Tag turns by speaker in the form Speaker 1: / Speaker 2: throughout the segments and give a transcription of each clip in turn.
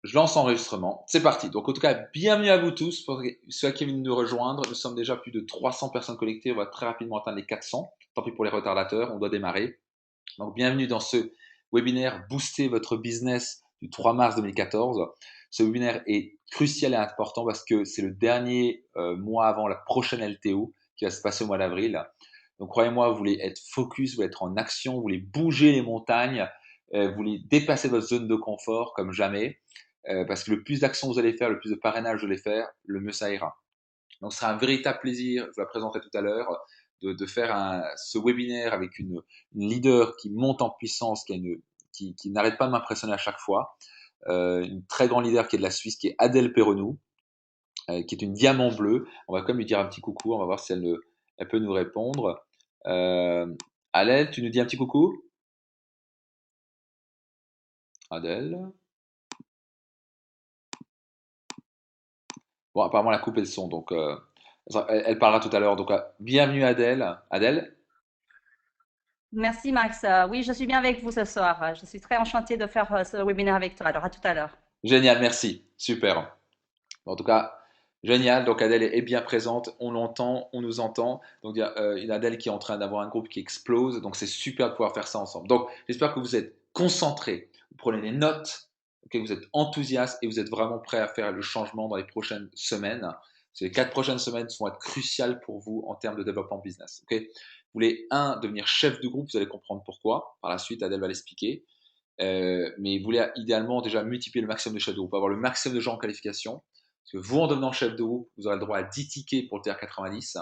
Speaker 1: Je lance l'enregistrement. C'est parti. Donc, en tout cas, bienvenue à vous tous. Pour ceux qui viennent nous rejoindre, nous sommes déjà plus de 300 personnes connectées. On va très rapidement atteindre les 400. Tant pis pour les retardateurs, on doit démarrer. Donc, bienvenue dans ce webinaire Booster votre business du 3 mars 2014. Ce webinaire est crucial et important parce que c'est le dernier mois avant la prochaine LTO qui va se passer au mois d'avril. Donc, croyez-moi, vous voulez être focus, vous voulez être en action, vous voulez bouger les montagnes, vous voulez dépasser votre zone de confort comme jamais. Parce que le plus d'actions vous allez faire, le plus de parrainage vous allez faire, le mieux ça ira. Donc, ce sera un véritable plaisir, je vous la présenterai tout à l'heure, de faire ce webinaire avec une leader qui monte en puissance, qui n'arrête pas de m'impressionner à chaque fois. Une très grande leader qui est de la Suisse, qui est Adèle Perronou, qui est une diamant bleue. On va quand même lui dire un petit coucou, on va voir si elle peut nous répondre. Euh, Adèle, tu nous dis un petit coucou? Adèle. Bon, apparemment, elle a coupé le son, donc elle parlera tout à l'heure. Donc, bienvenue Adèle. Adèle,
Speaker 2: Merci Max. Oui, je suis bien avec vous ce soir. Je suis très enchantée de faire ce webinaire avec toi. Alors à tout à l'heure.
Speaker 1: génial, merci, super. En tout cas, génial. Donc, Adèle est bien présente, on l'entend, on nous entend. Donc, il y a une Adèle qui est en train d'avoir un groupe qui explose. Donc, c'est super de pouvoir faire ça ensemble. Donc, j'espère que vous êtes concentrés, vous prenez des notes, que vous êtes enthousiastes et vous êtes vraiment prêts à faire le changement dans les prochaines semaines. Ces 4 prochaines semaines vont être cruciales pour vous en termes de développement business. Ok, vous voulez, devenir chef de groupe, vous allez comprendre pourquoi. Par la suite, Adèle va l'expliquer. Mais vous voulez idéalement déjà multiplier le maximum de chefs de groupe, avoir le maximum de gens en qualification. Parce que vous, en devenant chef de groupe, vous aurez le droit à 10 tickets pour le TR90.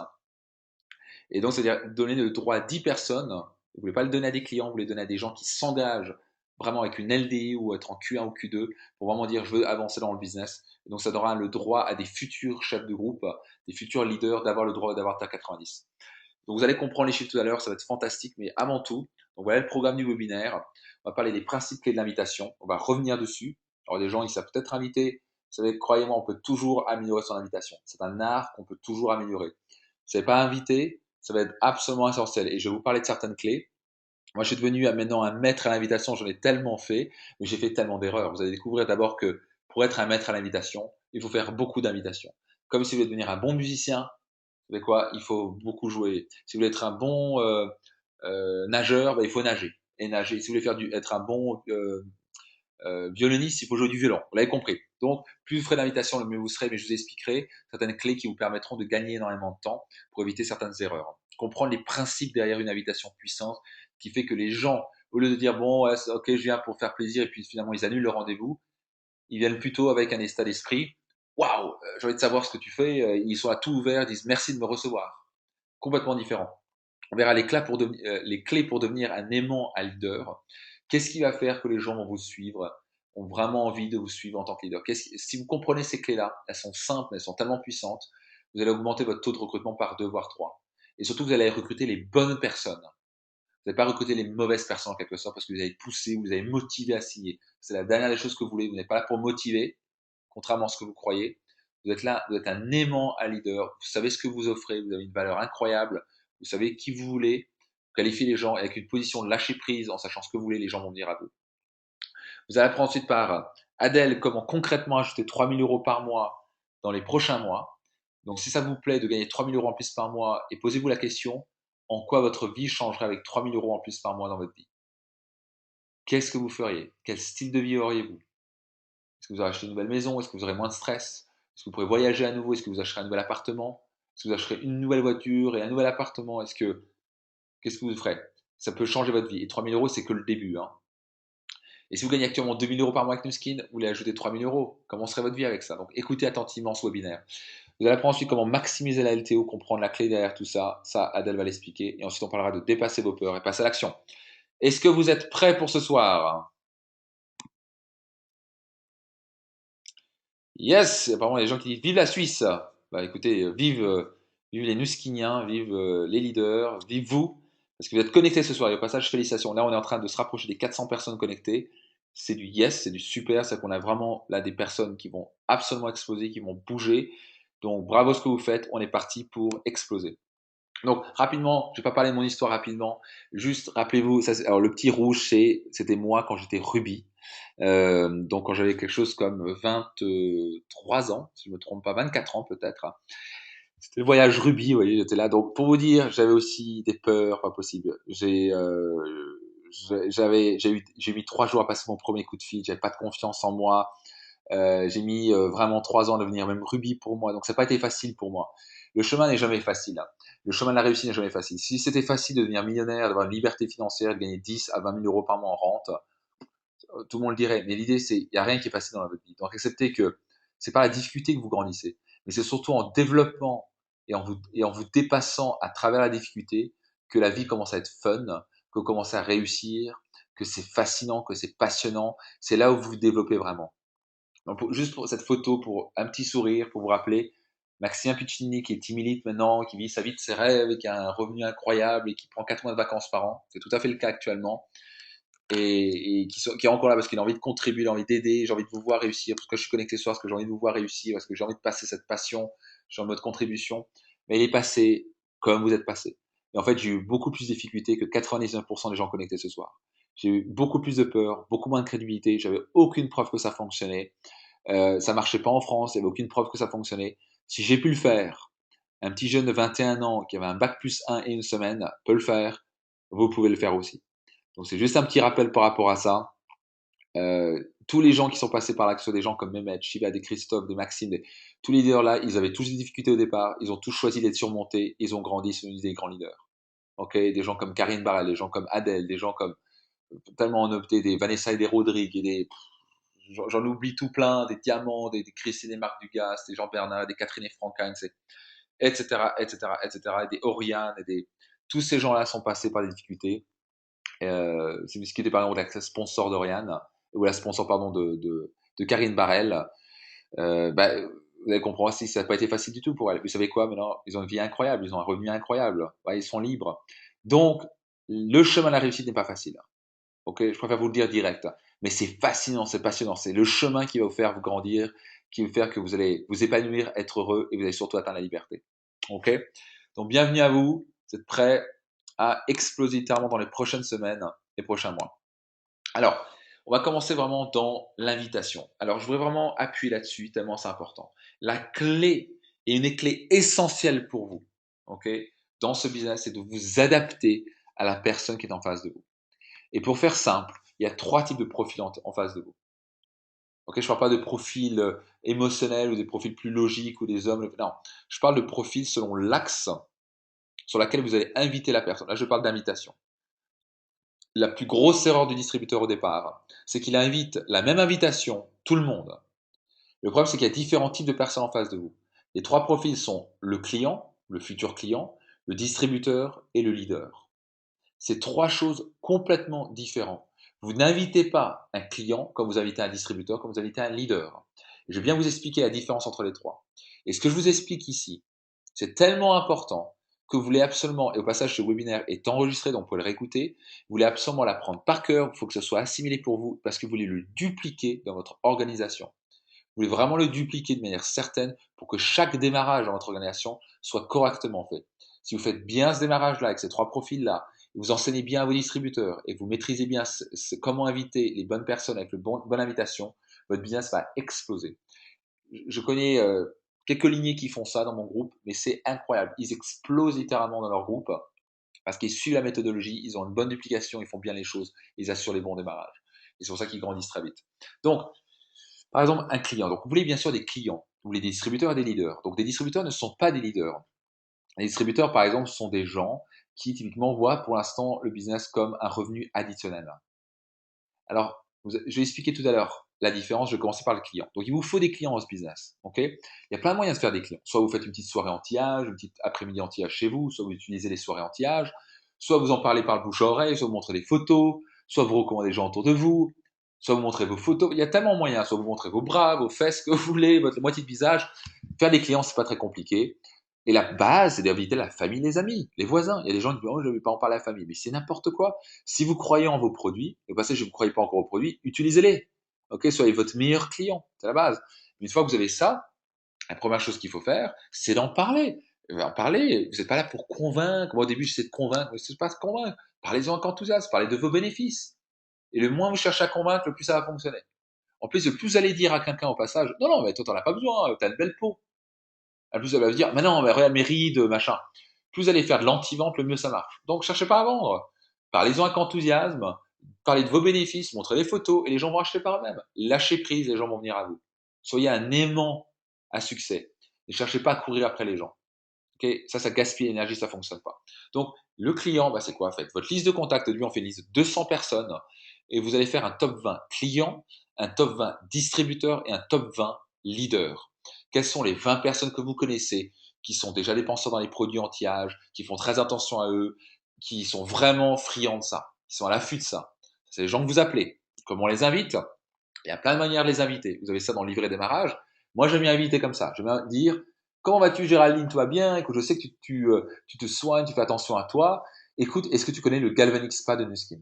Speaker 1: Et donc, c'est-à-dire donner le droit à 10 personnes. Vous ne voulez pas le donner à des clients, vous voulez le donner à des gens qui s'engagent vraiment avec une LDI ou être en Q1 ou Q2 pour vraiment dire je veux avancer dans le business. Et donc, ça donnera le droit à des futurs chefs de groupe, des futurs leaders d'avoir le droit d'avoir TR90. Donc, vous allez comprendre les chiffres tout à l'heure, ça va être fantastique. Mais avant tout, donc voilà le programme du webinaire. On va parler des principes clés de l'invitation. On va revenir dessus. Alors, des gens, ils savent peut-être inviter. Vous savez, croyez-moi, on peut toujours améliorer son invitation. C'est un art qu'on peut toujours améliorer. Vous ne savez pas inviter, ça va être absolument essentiel. Et je vais vous parler de certaines clés. Moi, je suis devenu maintenant un maître à l'invitation. J'en ai tellement fait, mais j'ai fait tellement d'erreurs. Vous allez découvrir d'abord que pour être un maître à l'invitation, il faut faire beaucoup d'invitations. Comme si vous voulez devenir un bon musicien, vous savez quoi, il faut beaucoup jouer. Si vous voulez être un bon nageur, il faut nager. Et nager. Si vous voulez être un bon violoniste, il faut jouer du violon. Vous l'avez compris. Donc, plus vous ferez d'invitations, le mieux vous serez, mais je vous expliquerai certaines clés qui vous permettront de gagner énormément de temps pour éviter certaines erreurs. Comprendre les principes derrière une invitation puissante qui fait que les gens, au lieu de dire bon, ouais, ok, je viens pour faire plaisir et puis finalement ils annulent le rendez-vous, ils viennent plutôt avec un état d'esprit. Waouh, j'ai envie de savoir ce que tu fais. Ils sont à tout ouvert, ils disent merci de me recevoir. Complètement différent. On verra les clés pour devenir un aimant à leader. Qu'est-ce qui va faire que les gens vont vous suivre, ont vraiment envie de vous suivre en tant que leader? Si vous comprenez ces clés-là, elles sont simples, mais elles sont tellement puissantes, vous allez augmenter votre taux de recrutement par 2 voire 3. Et surtout, vous allez recruter les bonnes personnes. Vous n'allez pas recruter les mauvaises personnes en quelque sorte parce que vous avez poussé, vous avez motivé à signer. C'est la dernière des choses que vous voulez. Vous n'êtes pas là pour motiver, contrairement à ce que vous croyez. Vous êtes là, vous êtes un aimant à leader. Vous savez ce que vous offrez, vous avez une valeur incroyable. Vous savez qui vous voulez. Vous qualifiez les gens avec une position de lâcher prise en sachant ce que vous voulez, les gens vont venir à vous. Vous allez apprendre ensuite par Adèle comment concrètement ajouter 3 000 € par mois dans les prochains mois. Donc si ça vous plaît de gagner 3 000 € en plus par mois et posez-vous la question, en quoi votre vie changerait avec 3 000 € en plus par mois dans votre vie? Qu'est-ce que vous feriez? Quel style de vie auriez-vous? Est-ce que vous aurez acheté une nouvelle maison? Est-ce que vous aurez moins de stress? Est-ce que vous pourrez voyager à nouveau? Est-ce que vous acheterez un nouvel appartement? Est-ce que vous acheterez une nouvelle voiture et un nouvel appartement? Qu'est-ce que vous ferez? Ça peut changer votre vie. Et 3 000 €, c'est que le début, hein. Et si vous gagnez actuellement 2 000 € par mois avec Nuskin, vous voulez ajouter 3 000 €. Comment serait votre vie avec ça? Donc écoutez attentivement ce webinaire. Vous allez apprendre ensuite comment maximiser la LTO, comprendre la clé derrière tout ça. Ça, Adèle va l'expliquer. Et ensuite, on parlera de dépasser vos peurs et passer à l'action. Est-ce que vous êtes prêts pour ce soir? Yes, apparemment, il y a des gens qui disent vive la Suisse. Bah écoutez, vive les Nuskiniens, vive les leaders, vive vous, parce que vous êtes connectés ce soir. Et au passage, félicitations. Là, on est en train de se rapprocher des 400 personnes connectées. C'est du yes, c'est du super. C'est qu'on a vraiment là des personnes qui vont absolument exploser, qui vont bouger. Donc bravo ce que vous faites. On est parti pour exploser. Donc rapidement, je vais pas parler de mon histoire rapidement. Juste rappelez-vous, alors le petit rouge, c'était moi quand j'étais rubis. Donc quand j'avais quelque chose comme 23 ans, si je me trompe pas, 24 ans peut-être, hein. C'était le voyage rubis, vous voyez, j'étais là. Donc pour vous dire, j'avais aussi des peurs, pas possible. J'ai mis 3 jours à passer mon premier coup de fil. J'avais pas de confiance en moi. J'ai mis vraiment 3 ans à devenir même rubis pour moi. Donc ça n'a pas été facile pour moi. Le chemin n'est jamais facile, hein. Le chemin de la réussite n'est jamais facile. Si c'était facile de devenir millionnaire, d'avoir une liberté financière, de gagner 10 à 20 000 euros par mois en rente, tout le monde le dirait. Mais l'idée, c'est, il n'y a rien qui est facile dans votre vie. Donc, acceptez que c'est pas la difficulté que vous grandissez, mais c'est surtout en développant et en vous dépassant à travers la difficulté que la vie commence à être fun, que vous commencez à réussir, que c'est fascinant, que c'est passionnant. C'est là où vous vous développez vraiment. Donc, juste pour cette photo, pour un petit sourire, pour vous rappeler, Maxime Piccini, qui est team elite maintenant, qui vit sa vie de ses rêves avec un revenu incroyable et qui prend 4 mois de vacances par an. C'est tout à fait le cas actuellement et qui est encore là parce qu'il a envie de contribuer, il a envie d'aider, j'ai envie de vous voir réussir, parce que je suis connecté ce soir, parce que j'ai envie de vous voir réussir, parce que j'ai envie de passer cette passion, je suis en mode contribution. Mais il est passé comme vous êtes passé. Et en fait, j'ai eu beaucoup plus de difficultés que 99% des gens connectés ce soir. J'ai eu beaucoup plus de peur, beaucoup moins de crédibilité, j'avais aucune preuve que ça fonctionnait. Ça marchait pas en France, il n'y avait aucune preuve que ça fonctionnait. Si j'ai pu le faire, un petit jeune de 21 ans qui avait un bac plus 1 et une semaine peut le faire, vous pouvez le faire aussi. Donc c'est juste un petit rappel par rapport à ça. Tous les gens qui sont passés par là, que ce soit des gens comme Mehmet, Shiva, des Christophe, des Maxime, tous les leaders là, ils avaient tous des difficultés au départ, ils ont tous choisi d'être surmontés, ils ont grandi, ils sont devenus des grands leaders. Ok, des gens comme Karine Barrel, des gens comme Adèle, des gens comme tellement en opté, des Vanessa et des Rodrigue, et des j'en oublie tout plein, des Diamants, des Christine et Marc Dugas, des Jean Bernard, des Catherine et Franquin, etc., etc., etc., et des Oriane, tous ces gens-là sont passés par des difficultés. C'est ce qui était par exemple la sponsor d'Oriane, ou la sponsor, pardon, de Karine Barrel. Bah, vous allez comprendre si ça n'a pas été facile du tout pour elle. Vous savez quoi, maintenant, ils ont une vie incroyable, ils ont un revenu incroyable, ouais, ils sont libres. Donc, le chemin de la réussite n'est pas facile. Ok, je préfère vous le dire direct. Mais c'est fascinant, c'est passionnant. C'est le chemin qui va vous faire vous grandir, qui va faire que vous allez vous épanouir, être heureux et vous allez surtout atteindre la liberté. Ok? Donc, bienvenue à vous. Vous êtes prêts à exploser littéralement dans les prochaines semaines, les prochains mois. Alors, on va commencer vraiment dans l'invitation. Alors, je voudrais vraiment appuyer là-dessus, tellement c'est important. La clé, et une clé essentielle pour vous, ok, dans ce business, c'est de vous adapter à la personne qui est en face de vous. Et pour faire simple, il y a 3 types de profils en face de vous. Ok, je ne parle pas de profils émotionnels ou des profils plus logiques ou des hommes. Non, je parle de profils selon l'axe sur lequel vous allez inviter la personne. Là, je parle d'invitation. La plus grosse erreur du distributeur au départ, c'est qu'il invite la même invitation, tout le monde. Le problème, c'est qu'il y a différents types de personnes en face de vous. Les 3 profils sont le client, le futur client, le distributeur et le leader. C'est 3 choses complètement différentes. Vous n'invitez pas un client comme vous invitez un distributeur, comme vous invitez un leader. Je vais bien vous expliquer la différence entre les 3. Et ce que je vous explique ici, c'est tellement important que vous voulez absolument, et au passage ce webinaire est enregistré, donc vous pouvez le réécouter, vous voulez absolument l'apprendre par cœur, il faut que ce soit assimilé pour vous, parce que vous voulez le dupliquer dans votre organisation. Vous voulez vraiment le dupliquer de manière certaine pour que chaque démarrage dans votre organisation soit correctement fait. Si vous faites bien ce démarrage-là avec ces 3 profils-là, et vous enseignez bien à vos distributeurs et vous maîtrisez bien comment inviter les bonnes personnes avec le bonne invitation, votre business va exploser. Je connais quelques lignées qui font ça dans mon groupe, mais c'est incroyable. Ils explosent littéralement dans leur groupe parce qu'ils suivent la méthodologie, ils ont une bonne duplication, ils font bien les choses, ils assurent les bons démarrages. Et c'est pour ça qu'ils grandissent très vite. Donc, par exemple, un client. Donc, vous voulez bien sûr des clients. Vous voulez des distributeurs et des leaders. Donc, des distributeurs ne sont pas des leaders. Les distributeurs, par exemple, sont des gens qui typiquement voient pour l'instant le business comme un revenu additionnel. Alors, je vais expliquer tout à l'heure la différence. Je vais commencer par le client. Donc, il vous faut des clients dans ce business. Ok? Il y a plein de moyens de faire des clients. Soit vous faites une petite soirée anti-âge, une petite après-midi anti-âge chez vous, soit vous utilisez les soirées anti-âge, soit vous en parlez par le bouche à oreille, soit vous montrez des photos, soit vous recommandez des gens autour de vous, soit vous montrez vos photos. Il y a tellement de moyens. Soit vous montrez vos bras, vos fesses, ce que vous voulez, votre moitié de visage. Faire des clients, c'est pas très compliqué. Et la base, c'est d'inviter la famille, les amis, les voisins. Il y a des gens qui disent, oh, je ne vais pas en parler à la famille. Mais c'est n'importe quoi. Si vous croyez en vos produits, et passez, je ne croyez pas encore aux produits, utilisez-les. Ok, soyez votre meilleur client. C'est la base. Une fois que vous avez ça, la première chose qu'il faut faire, c'est d'en parler. En parler. Vous n'êtes pas là pour convaincre. Moi, au début, j'essaie de convaincre, mais c'est pas de convaincre. Parlez-en avec enthousiasme. Parlez de vos bénéfices. Et le moins vous cherchez à convaincre, le plus ça va fonctionner. En plus, le plus vous allez dire à quelqu'un au passage, non, non, mais toi, t'en as pas besoin, t'as une belle peau. En plus, elle va vous dire, mais non, mais regarde mes rides, machin. Plus vous allez faire de l'anti-vente, le mieux ça marche. Donc, cherchez pas à vendre. Parlez-en avec enthousiasme. Parlez de vos bénéfices, montrez des photos et les gens vont acheter par eux-mêmes. Lâchez prise, les gens vont venir à vous. Soyez un aimant à succès. Ne cherchez pas à courir après les gens. Okay, ça gaspille l'énergie, ça fonctionne pas. Donc, le client, bah, c'est quoi? Faites votre liste de contacts. Lui, on fait une liste de 200 personnes et vous allez faire un top 20 clients, un top 20 distributeurs et un top 20 leaders. Quelles sont les 20 personnes que vous connaissez qui sont déjà dépenseurs dans les produits anti-âge, qui font très attention à eux, qui sont vraiment friands de ça, qui sont à l'affût de ça? C'est les gens que vous appelez. Comment on les invite? Il y a plein de manières de les inviter. Vous avez ça dans le livret démarrage. Moi, j'aime bien inviter comme ça. J'aime bien dire, comment vas-tu Géraldine? Tout va bien? Écoute, je sais que tu te soignes, tu fais attention à toi. Écoute, est-ce que tu connais le Galvanic Spa de Nuskin?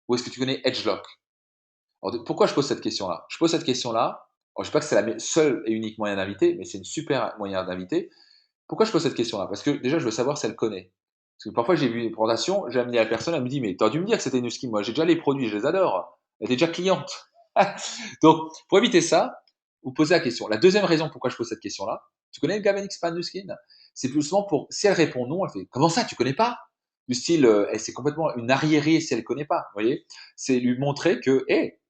Speaker 1: Ou est-ce que tu connais EdgeLock? Alors, pourquoi je pose cette question-là? Je pose cette question-là. Je ne sais pas que c'est la seule et unique moyen d'inviter, mais c'est une super moyen d'inviter. Pourquoi je pose cette question-là? Parce que déjà, je veux savoir si elle connaît. Parce que parfois, j'ai vu une présentation, j'ai amené la personne, elle me dit, mais t'aurais dû me dire que c'était Nuskin. Moi, j'ai déjà les produits, je les adore. Elle était déjà cliente. Donc, pour éviter ça, vous posez la question. La deuxième raison pourquoi je pose cette question-là, tu connais le Galvanic Spa Nuskin? C'est plus souvent pour, si elle répond non, elle fait, comment ça, tu connais pas? Du style, c'est complètement une arriérée si elle connaît pas, vous voyez? C'est lui montrer que, hé,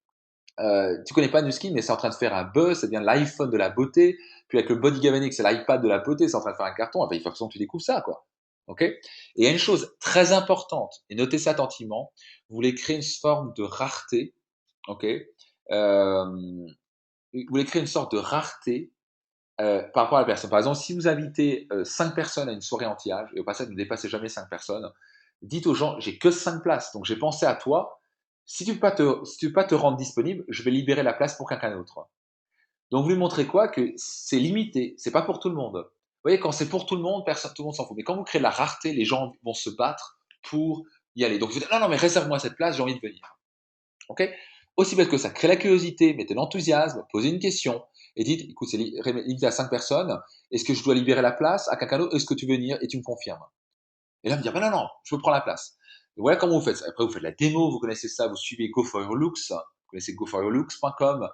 Speaker 1: tu connais pas Nuskin, mais c'est en train de faire un buzz, c'est bien l'iPhone de la beauté. Puis avec le Body Galvanic, c'est l'iPad de la beauté, c'est en train de faire un carton. Enfin, il faut que tu découvres ça, quoi. Ok? Et il y a une chose très importante, et notez ça attentivement, vous voulez créer une forme de rareté, ok? Vous voulez créer une sorte de rareté par rapport à la personne. Par exemple, si vous invitez 5 personnes à une soirée anti-âge, et au passage, ne dépassez jamais 5 personnes, dites aux gens, j'ai que 5 places, donc j'ai pensé à toi. Si tu ne peux pas te rendre disponible, je vais libérer la place pour quelqu'un d'autre. Donc, vous lui montrez quoi? Que c'est limité, c'est pas pour tout le monde. Vous voyez, quand c'est pour tout le monde, personne, tout le monde s'en fout. Mais quand vous créez la rareté, les gens vont se battre pour y aller. Donc, vous dites, non, non, mais réserve-moi cette place, j'ai envie de venir. Ok? Aussi bête que ça, créez la curiosité, mettez l'enthousiasme, posez une question et dites, écoute, c'est limité à 5 personnes, est-ce que je dois libérer la place à quelqu'un d'autre? Est-ce que tu veux venir? Et tu me confirmes. Et là, me dire, ben non, non, je peux prendre la place. Et voilà comment vous faites ça. Après, vous faites la démo, vous connaissez ça, vous suivez Go for Your Looks, vous connaissez goforyourlooks.com,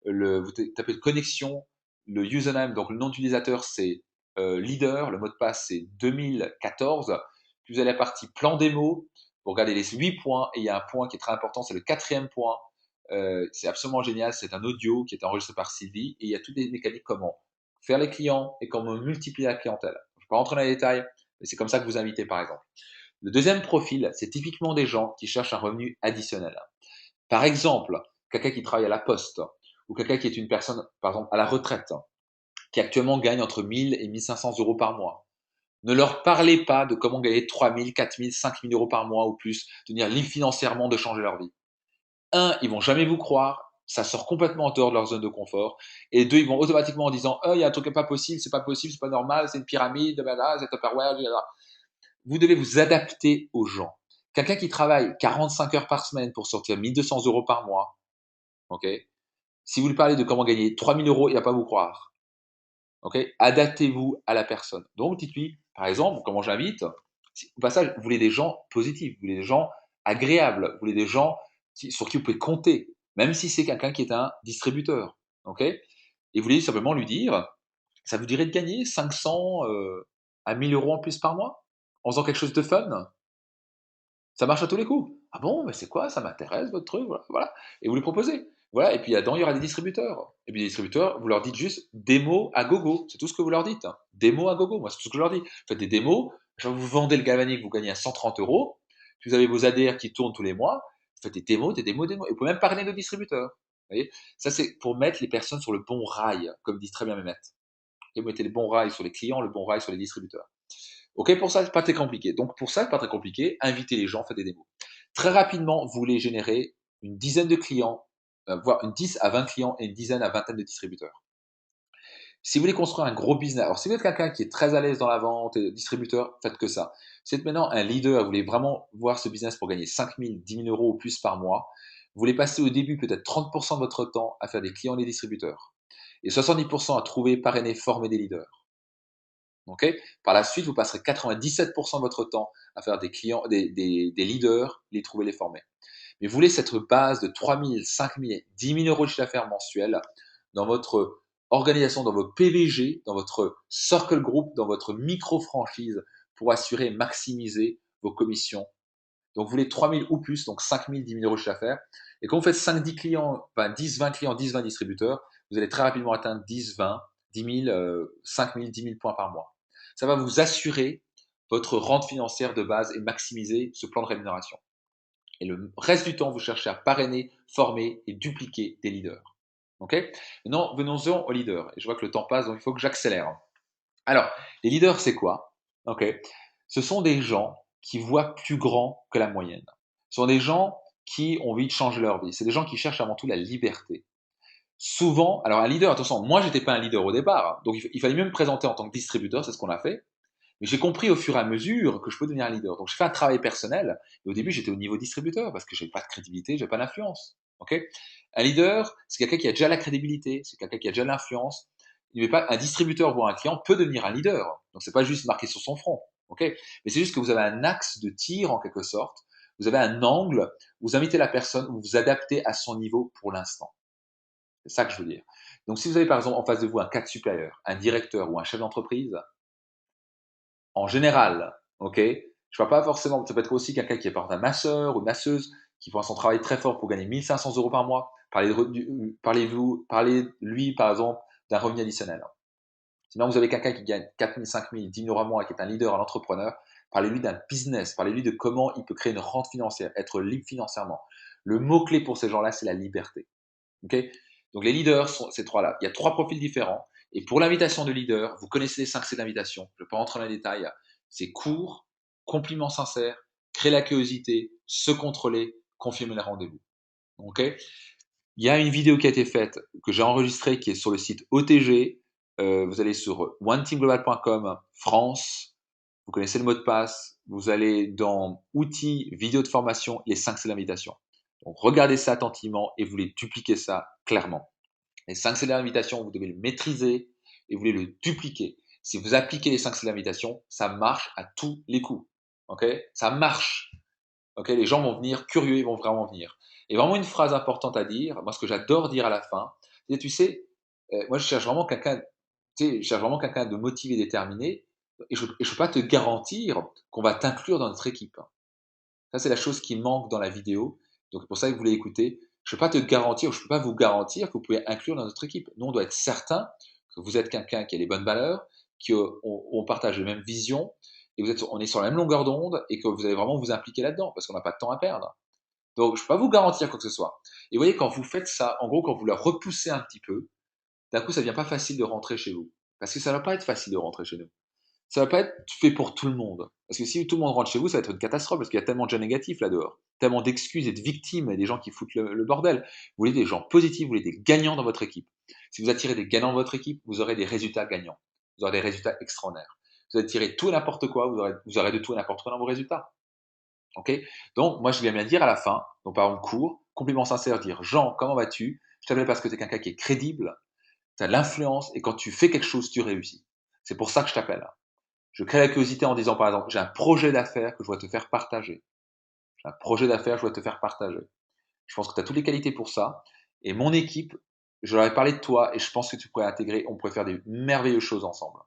Speaker 1: vous tapez connexion, le username, donc le nom d'utilisateur, c'est leader, le mot de passe, c'est 2014. Puis vous allez à la partie plan démo, vous regardez les 8 points, et il y a un point qui est très important, c'est le quatrième point. C'est absolument génial, c'est un audio qui est enregistré par Sylvie, et il y a toutes les mécaniques comment faire les clients et comment multiplier la clientèle. Je ne vais pas rentrer dans les détails, mais c'est comme ça que vous invitez, par exemple. Le deuxième profil, c'est typiquement des gens qui cherchent un revenu additionnel. Par exemple, quelqu'un qui travaille à la poste, ou quelqu'un qui est une personne, par exemple, à la retraite, qui actuellement gagne entre 1000 et 1500 euros par mois. Ne leur parlez pas de comment gagner 3000, 4000, 5000 euros par mois ou plus, de venir libre financièrement, de changer leur vie. Un, ils vont jamais vous croire, ça sort complètement en dehors de leur zone de confort. Et deux, ils vont automatiquement en disant, il y a un truc qui n'est pas possible, c'est pas possible, c'est pas normal, c'est une pyramide, c'est Tupperware, vous devez vous adapter aux gens. Quelqu'un qui travaille 45 heures par semaine pour sortir 1200 euros par mois, ok? Si vous lui parlez de comment gagner 3000 euros, il va pas vous croire. Ok? Adaptez-vous à la personne. Donc, dites-lui, par exemple, comment j'invite, au passage, vous voulez des gens positifs, vous voulez des gens agréables, vous voulez des gens sur qui vous pouvez compter, même si c'est quelqu'un qui est un distributeur. Ok? Et vous voulez simplement lui dire, ça vous dirait de gagner 500 à 1000 euros en plus par mois en faisant quelque chose de fun? Ça marche à tous les coups. Ah bon, mais c'est quoi? Ça m'intéresse, votre truc, voilà, voilà. Et vous lui proposez. Voilà, et puis là-dedans, il y aura des distributeurs. Et puis les distributeurs, vous leur dites juste démo à gogo. C'est tout ce que vous leur dites. Démo à gogo, moi, c'est tout ce que je leur dis. Faites des démos, genre vous vendez le galvanique, vous gagnez à 130 euros. Puis vous avez vos ADR qui tournent tous les mois. Vous faites des démos, des démos, des démos. Et vous pouvez même parler de distributeurs. Vous voyez? Ça, c'est pour mettre les personnes sur le bon rail, comme disent très bien Mehmet. Et vous mettez le bon rail sur les clients, le bon rail sur les distributeurs. Ok, pour ça, c'est pas très compliqué. Donc, pour ça, c'est pas très compliqué. Invitez les gens, faites des démos. Très rapidement, vous voulez générer une dizaine de clients, voire une 10 à 20 clients et une dizaine à vingtaine de distributeurs. Si vous voulez construire un gros business, alors si vous êtes quelqu'un qui est très à l'aise dans la vente et distributeur, faites que ça. Si vous êtes maintenant un leader, vous voulez vraiment voir ce business pour gagner 5 000, 10 000 euros ou plus par mois, vous voulez passer au début peut-être 30% de votre temps à faire des clients et des distributeurs et 70% à trouver, parrainer, former des leaders. Okay. Par la suite, vous passerez 97% de votre temps à faire des clients, des leaders, les trouver, les former. Mais vous voulez cette base de 3 000, 5 000, 10 000 euros de chiffre d'affaires mensuel dans votre organisation, dans votre PVG, dans votre circle group, dans votre micro-franchise pour assurer et maximiser vos commissions. Donc, vous voulez 3 000 ou plus, donc 5 000, 10 000 euros de chiffre d'affaires. Et quand vous faites 5, 10 clients, enfin 10, 20 clients, 10, 20 distributeurs, vous allez très rapidement atteindre 10, 20, 10 000, 5 000, 10 000 points par mois. Ça va vous assurer votre rente financière de base et maximiser ce plan de rémunération. Et le reste du temps, vous cherchez à parrainer, former et dupliquer des leaders. Ok? Maintenant, venons-en aux leaders. Et je vois que le temps passe, donc il faut que j'accélère. Alors, les leaders, c'est quoi? Ok? Ce sont des gens qui voient plus grand que la moyenne. Ce sont des gens qui ont envie de changer leur vie. C'est des gens qui cherchent avant tout la liberté. Souvent, alors un leader, attention, moi j'étais pas un leader au départ, hein. Donc il fallait même me présenter en tant que distributeur, c'est ce qu'on a fait. Mais j'ai compris au fur et à mesure que je peux devenir un leader. Donc, je fais un travail personnel. Et au début, j'étais au niveau distributeur parce que j'avais pas de crédibilité, j'avais pas d'influence. Ok? Un leader, c'est quelqu'un qui a déjà la crédibilité, c'est quelqu'un qui a déjà l'influence. Il n'est pas un distributeur voire un client peut devenir un leader. Donc, c'est pas juste marqué sur son front. Ok? Mais c'est juste que vous avez un axe de tir en quelque sorte. Vous avez un angle. Vous invitez la personne, vous vous adaptez à son niveau pour l'instant. C'est ça que je veux dire. Donc, si vous avez par exemple en face de vous un cadre supérieur, un directeur ou un chef d'entreprise, en général, ok? Je vois pas forcément, ça peut être aussi quelqu'un qui est par exemple un masseur ou une masseuse qui font son travail très fort pour gagner 1 500 euros par mois. Parlez-lui, par exemple, d'un revenu additionnel. Sinon, vous avez quelqu'un qui gagne 4 000, 5 000, 10 000 euros par mois, qui est un leader, un entrepreneur. Parlez-lui d'un business, parlez-lui de comment il peut créer une rente financière, être libre financièrement. Le mot-clé pour ces gens-là, c'est la liberté. Ok? Donc les leaders sont ces trois-là. Il y a trois profils différents. Et pour l'invitation de leader, vous connaissez les 5 C d'invitation. Je ne vais pas rentrer dans les détails. C'est court, compliment sincère, créer la curiosité, se contrôler, confirmer les rendez-vous. Ok? Il y a une vidéo qui a été faite, que j'ai enregistrée, qui est sur le site OTG. Vous allez sur oneteamglobal.com France. Vous connaissez le mot de passe. Vous allez dans outils, vidéos de formation, les 5 C d'invitation. Donc regardez ça attentivement et vous voulez dupliquer ça clairement. Les 5 C d'invitation, vous devez le maîtriser et vous voulez le dupliquer. Si vous appliquez les 5 C d'invitation, ça marche à tous les coups. Ok? Ça marche. Ok? Les gens vont venir curieux, ils vont vraiment venir. Et vraiment une phrase importante à dire, moi ce que j'adore dire à la fin, c'est tu sais, moi je cherche vraiment quelqu'un, tu sais, je cherche vraiment quelqu'un de motivé, déterminé, et je ne peux pas te garantir qu'on va t'inclure dans notre équipe. Ça, c'est la chose qui manque dans la vidéo. Donc, c'est pour ça que vous voulez écouter. Je ne peux pas te garantir, je ne peux pas vous garantir que vous pouvez inclure dans notre équipe. Nous, on doit être certain que vous êtes quelqu'un qui a les bonnes valeurs, qu'on partage les mêmes visions, et on est sur la même longueur d'onde, et que vous allez vraiment vous impliquer là-dedans, parce qu'on n'a pas de temps à perdre. Donc, je ne peux pas vous garantir quoi que ce soit. Et vous voyez, quand vous faites ça, en gros, quand vous la repoussez un petit peu, d'un coup, ça devient pas facile de rentrer chez vous. Parce que ça ne va pas être facile de rentrer chez nous. Ça va pas être fait pour tout le monde. Parce que si tout le monde rentre chez vous, ça va être une catastrophe, parce qu'il y a tellement de gens négatifs là dehors. Tellement d'excuses et de victimes et des gens qui foutent le bordel. Vous voulez des gens positifs, vous voulez des gagnants dans votre équipe. Si vous attirez des gagnants dans votre équipe, vous aurez des résultats gagnants. Vous aurez des résultats extraordinaires. Vous attirez tout et n'importe quoi, vous aurez de tout et n'importe quoi dans vos résultats. Ok? Donc, moi, je viens bien dire à la fin, donc par exemple, court, compliment sincère, dire Jean, comment vas-tu? Je t'appelle parce que tu es quelqu'un qui est crédible, tu as de l'influence, et quand tu fais quelque chose, tu réussis. C'est pour ça que je t'appelle. Je crée la curiosité en disant, par exemple, j'ai un projet d'affaires que je dois te faire partager. J'ai un projet d'affaires que je dois te faire partager. Je pense que tu as toutes les qualités pour ça. Et mon équipe, je leur ai parlé de toi et je pense que tu pourrais intégrer, on pourrait faire des merveilleuses choses ensemble.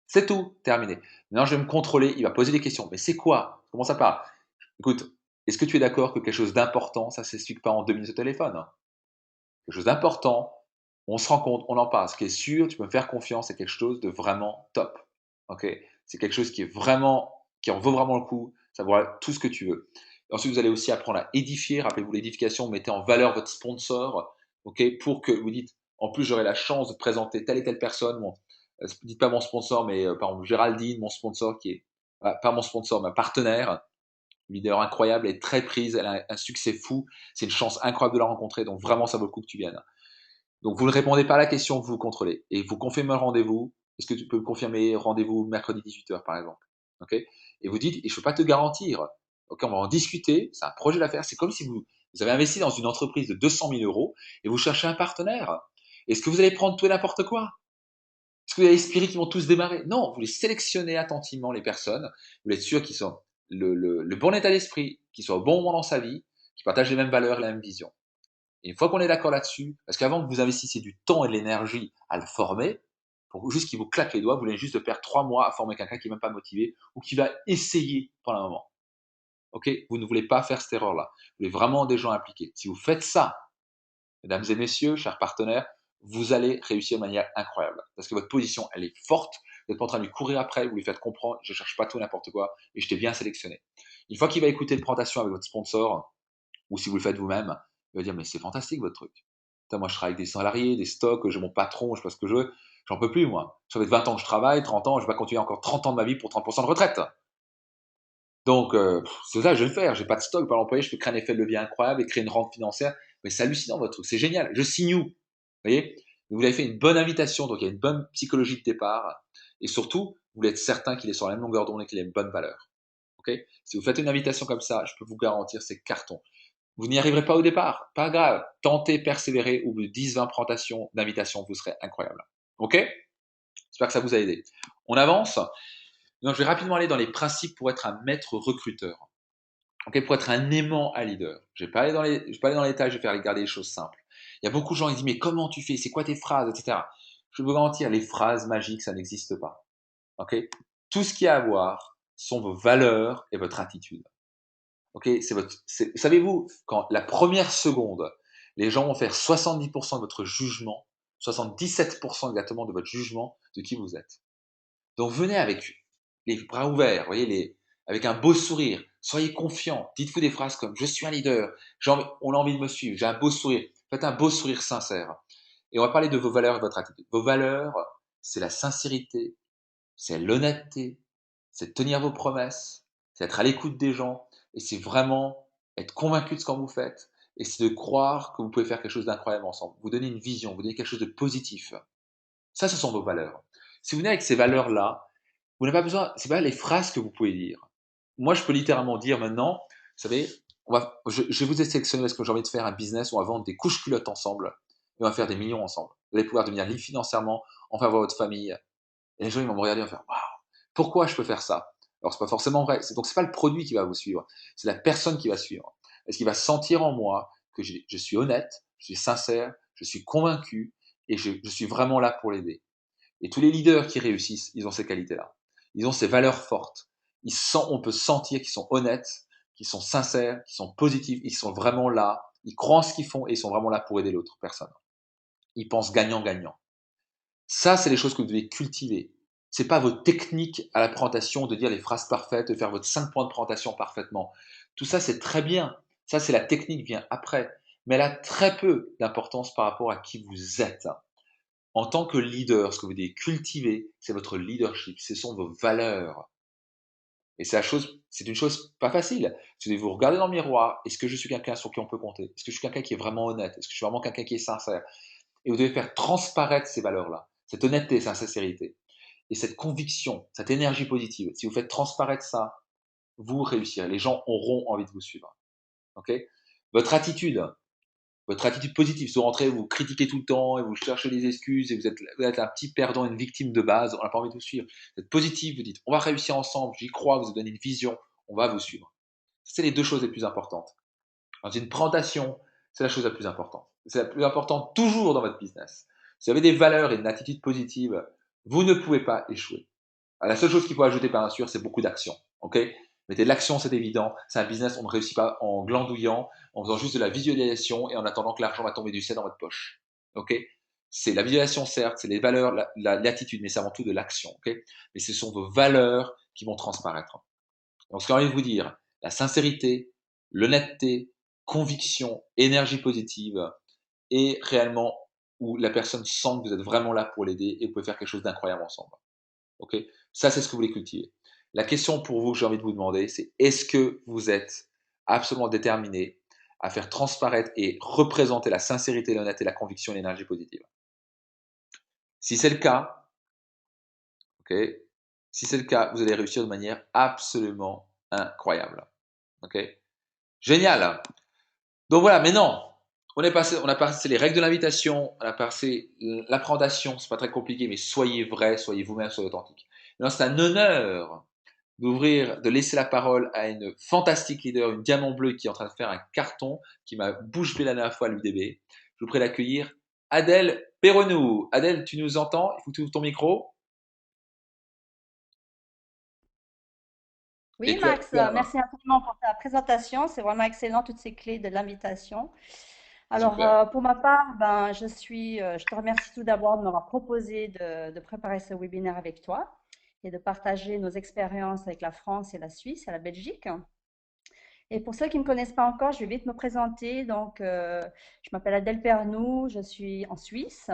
Speaker 1: C'est tout, terminé. Maintenant, je vais me contrôler, il va poser des questions. Mais c'est quoi? Comment ça part? Écoute, est-ce que tu es d'accord que quelque chose d'important, ça ne s'explique pas en 2 minutes au téléphone, hein? Quelque chose d'important, on se rend compte, on en parle. Ce qui est sûr, tu peux me faire confiance, c'est quelque chose de vraiment top. Ok? C'est quelque chose qui est vraiment, qui en vaut vraiment le coup. Ça vaut tout ce que tu veux. Et ensuite, vous allez aussi apprendre à édifier. Rappelez-vous l'édification, mettez en valeur votre sponsor, ok? Pour que vous dites, en plus, j'aurai la chance de présenter telle et telle personne. Bon, dites pas mon sponsor, mais par exemple Géraldine, mon sponsor qui est, pas mon sponsor, ma partenaire, une leader incroyable, elle est très prise, elle a un succès fou. C'est une chance incroyable de la rencontrer. Donc vraiment, ça vaut le coup que tu viennes. Donc, vous ne répondez pas à la question, vous contrôlez. Et vous confirmez le rendez-vous. Est-ce que tu peux me confirmer rendez-vous mercredi 18h, par exemple? Ok? Et vous dites, et je ne peux pas te garantir. Ok, on va en discuter. C'est un projet d'affaires. C'est comme si vous avez investi dans une entreprise de 200 000 euros et vous cherchez un partenaire. Est-ce que vous allez prendre tout et n'importe quoi? Est-ce que vous avez l'esprit qui vont tous démarrer? Non, vous les sélectionnez attentivement, les personnes. Vous êtes sûr qu'ils sont le bon état d'esprit, qu'ils soient au bon moment dans sa vie, qui partagent les mêmes valeurs, la même vision. Et une fois qu'on est d'accord là-dessus, parce qu'avant que vous investissiez du temps et de l'énergie à le former, pour juste qu'il vous claque les doigts, vous voulez juste de perdre 3 mois à former quelqu'un qui n'est même pas motivé ou qui va essayer pendant un moment. Ok? Vous ne voulez pas faire cette erreur-là. Vous voulez vraiment des gens impliqués. Si vous faites ça, mesdames et messieurs, chers partenaires, vous allez réussir de manière incroyable. Parce que votre position, elle est forte. Vous n'êtes pas en train de lui courir après, vous lui faites comprendre, je ne cherche pas tout n'importe quoi et je t'ai bien sélectionné. Une fois qu'il va écouter une présentation avec votre sponsor, ou si vous le faites vous-même, il va dire, mais c'est fantastique votre truc. Putain, moi, je travaille avec des salariés, des stocks, j'ai mon patron, je sais pas ce que je veux. J'en peux plus, moi. Ça fait 20 ans que je travaille, 30 ans, je vais pas continuer encore 30 ans de ma vie pour 30% de retraite. Donc, c'est ça que je vais le faire. J'ai pas de stock, pas l'employé, je peux créer un effet de levier incroyable et créer une rente financière. Mais c'est hallucinant votre truc, c'est génial. Je signe où? Vous voyez? Vous avez fait une bonne invitation, donc il y a une bonne psychologie de départ. Et surtout, vous voulez être certain qu'il est sur la même longueur d'onde et qu'il a une bonne valeur. Ok? Si vous faites une invitation comme ça, je peux vous garantir, c'est carton. Vous n'y arriverez pas au départ, pas grave. Tentez, persévérez, au bout de 10-20 présentations, d'invitations, vous serez incroyable. Ok? J'espère que ça vous a aidé. On avance. Donc, je vais rapidement aller dans les principes pour être un maître recruteur. Ok, pour être un aimant à leader. Je vais pas aller dans je vais pas aller dans les détails, je vais faire garder les choses simples. Il y a beaucoup de gens qui disent, mais comment tu fais? C'est quoi tes phrases, etc. Je vais vous garantir, les phrases magiques, ça n'existe pas. Ok? Tout ce qui a à voir sont vos valeurs et votre attitude. Ok, savez-vous, quand la première seconde, les gens vont faire 70% de votre jugement, 77% exactement de votre jugement de qui vous êtes. Donc venez avec les bras ouverts, voyez, avec un beau sourire, soyez confiant, dites-vous des phrases comme je suis un leader, on a envie de me suivre, j'ai un beau sourire, faites un beau sourire sincère. Et on va parler de vos valeurs et de votre attitude. Vos valeurs, c'est la sincérité, c'est l'honnêteté, c'est tenir vos promesses, c'est être à l'écoute des gens, et c'est vraiment être convaincu de ce que vous faites, et c'est de croire que vous pouvez faire quelque chose d'incroyable ensemble. Vous donnez une vision, vous donnez quelque chose de positif. Ça, ce sont vos valeurs. Si vous venez avec ces valeurs-là, vous n'avez pas besoin, c'est pas les phrases que vous pouvez dire. Moi, je peux littéralement dire maintenant, vous savez, je vais vous sélectionner parce que j'ai envie de faire un business où on va vendre des couches culottes ensemble, et on va faire des millions ensemble. Vous allez pouvoir devenir libre financièrement, enfin avoir votre famille. Et les gens, ils vont me regarder et vont faire, waouh, pourquoi je peux faire ça? Alors, c'est pas forcément vrai. Donc, c'est pas le produit qui va vous suivre. C'est la personne qui va suivre. Est-ce qu'il va sentir en moi que je suis honnête, je suis sincère, je suis convaincu et je suis vraiment là pour l'aider. Et tous les leaders qui réussissent, ils ont ces qualités-là. Ils ont ces valeurs fortes. On peut sentir qu'ils sont honnêtes, qu'ils sont sincères, qu'ils sont positifs, ils sont vraiment là. Ils croient en ce qu'ils font et ils sont vraiment là pour aider l'autre personne. Ils pensent gagnant-gagnant. Ça, c'est les choses que vous devez cultiver. C'est pas votre technique à la présentation de dire les phrases parfaites, de faire votre 5 points de présentation parfaitement. Tout ça, c'est très bien. Ça, c'est la technique vient après. Mais elle a très peu d'importance par rapport à qui vous êtes. En tant que leader, ce que vous devez cultiver, c'est votre leadership. Ce sont vos valeurs. Et c'est une chose pas facile. Vous devez vous regarder dans le miroir. Est-ce que je suis quelqu'un sur qui on peut compter? Est-ce que je suis quelqu'un qui est vraiment honnête? Est-ce que je suis vraiment quelqu'un qui est sincère? Et vous devez faire transparaître ces valeurs-là, cette honnêteté, cette sincérité, et cette conviction, cette énergie positive. Si vous faites transparaître ça, vous réussirez. Les gens auront envie de vous suivre. Ok? Votre attitude, votre attitude positive. Si vous rentrez, vous critiquez tout le temps et vous cherchez des excuses et vous êtes un petit perdant, une victime de base, on n'a pas envie de vous suivre. Vous êtes positif, vous dites on va réussir ensemble, j'y crois, vous vous donnez une vision, on va vous suivre. C'est les deux choses les plus importantes. Dans une présentation, c'est la chose la plus importante. C'est la plus importante toujours dans votre business. Si vous avez des valeurs et une attitude positive, vous ne pouvez pas échouer. La seule chose qu'il faut ajouter, bien sûr, c'est beaucoup d'action. Ok? Mettez de l'action, c'est évident. C'est un business, on ne réussit pas en glandouillant, en faisant juste de la visualisation et en attendant que l'argent va tomber du ciel dans votre poche. Ok? C'est la visualisation, certes, c'est les valeurs, l'attitude, mais c'est avant tout de l'action. Ok? Mais ce sont vos valeurs qui vont transparaître. Donc, ce que j'ai envie de vous dire, la sincérité, l'honnêteté, conviction, énergie positive et réellement où la personne sent que vous êtes vraiment là pour l'aider et vous pouvez faire quelque chose d'incroyable ensemble. Ok? Ça, c'est ce que vous voulez cultiver. La question pour vous que j'ai envie de vous demander, c'est est-ce que vous êtes absolument déterminé à faire transparaître et représenter la sincérité, l'honnêteté, la conviction et l'énergie positive? Si c'est le cas, ok? Si c'est le cas, vous allez réussir de manière absolument incroyable. Ok? Génial! Donc voilà, maintenant, on a passé les règles de l'invitation, on a passé l'appréhension, c'est pas très compliqué, mais soyez vrai, soyez vous-même, soyez authentique. Maintenant, c'est un honneur de laisser la parole à une fantastique leader, une diamant bleue qui est en train de faire un carton, qui m'a bouche bée la dernière fois à l'UDB. Je vous prie d'accueillir Adèle Perronou. Adèle, tu nous entends? Il faut que tu ouvres ton micro. Et
Speaker 2: Oui,
Speaker 1: tu as,
Speaker 2: Max,
Speaker 1: tu as la main.
Speaker 2: merci infiniment pour ta présentation. C'est vraiment excellent, toutes ces clés de l'invitation. Alors,
Speaker 1: Super.
Speaker 2: pour ma part, ben, je te remercie tout d'abord de m'avoir proposé de préparer ce webinaire avec toi et de partager nos expériences avec la France et la Suisse et la Belgique. Et pour ceux qui ne me connaissent pas encore, je vais vite me présenter. Donc, je m'appelle Adèle Pernou, je suis en Suisse.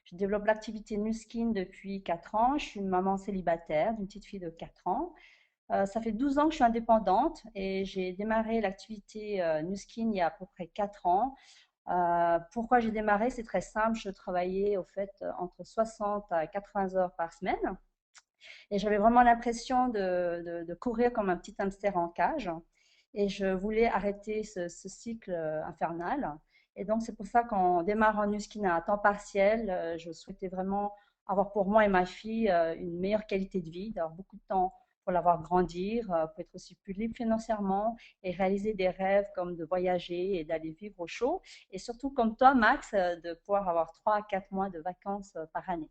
Speaker 2: Je développe l'activité Nuskin depuis 4 ans. Je suis une maman célibataire d'une petite fille de 4 ans. Ça fait 12 ans que je suis indépendante et j'ai démarré l'activité Nuskin il y a à peu près 4 ans. Pourquoi j'ai démarré? C'est très simple. Je travaillais au fait entre 60 à 80 heures par semaine et j'avais vraiment l'impression de courir comme un petit hamster en cage. Et je voulais arrêter ce cycle infernal. Et donc, c'est pour ça qu'en démarrant Nuskin à temps partiel, je souhaitais vraiment avoir pour moi et ma fille une meilleure qualité de vie, d'avoir beaucoup de temps pour la voir grandir, pour être aussi plus libre financièrement et réaliser des rêves comme de voyager et d'aller vivre au chaud. Et surtout, comme toi, Max, de pouvoir avoir 3 à 4 mois de vacances par année.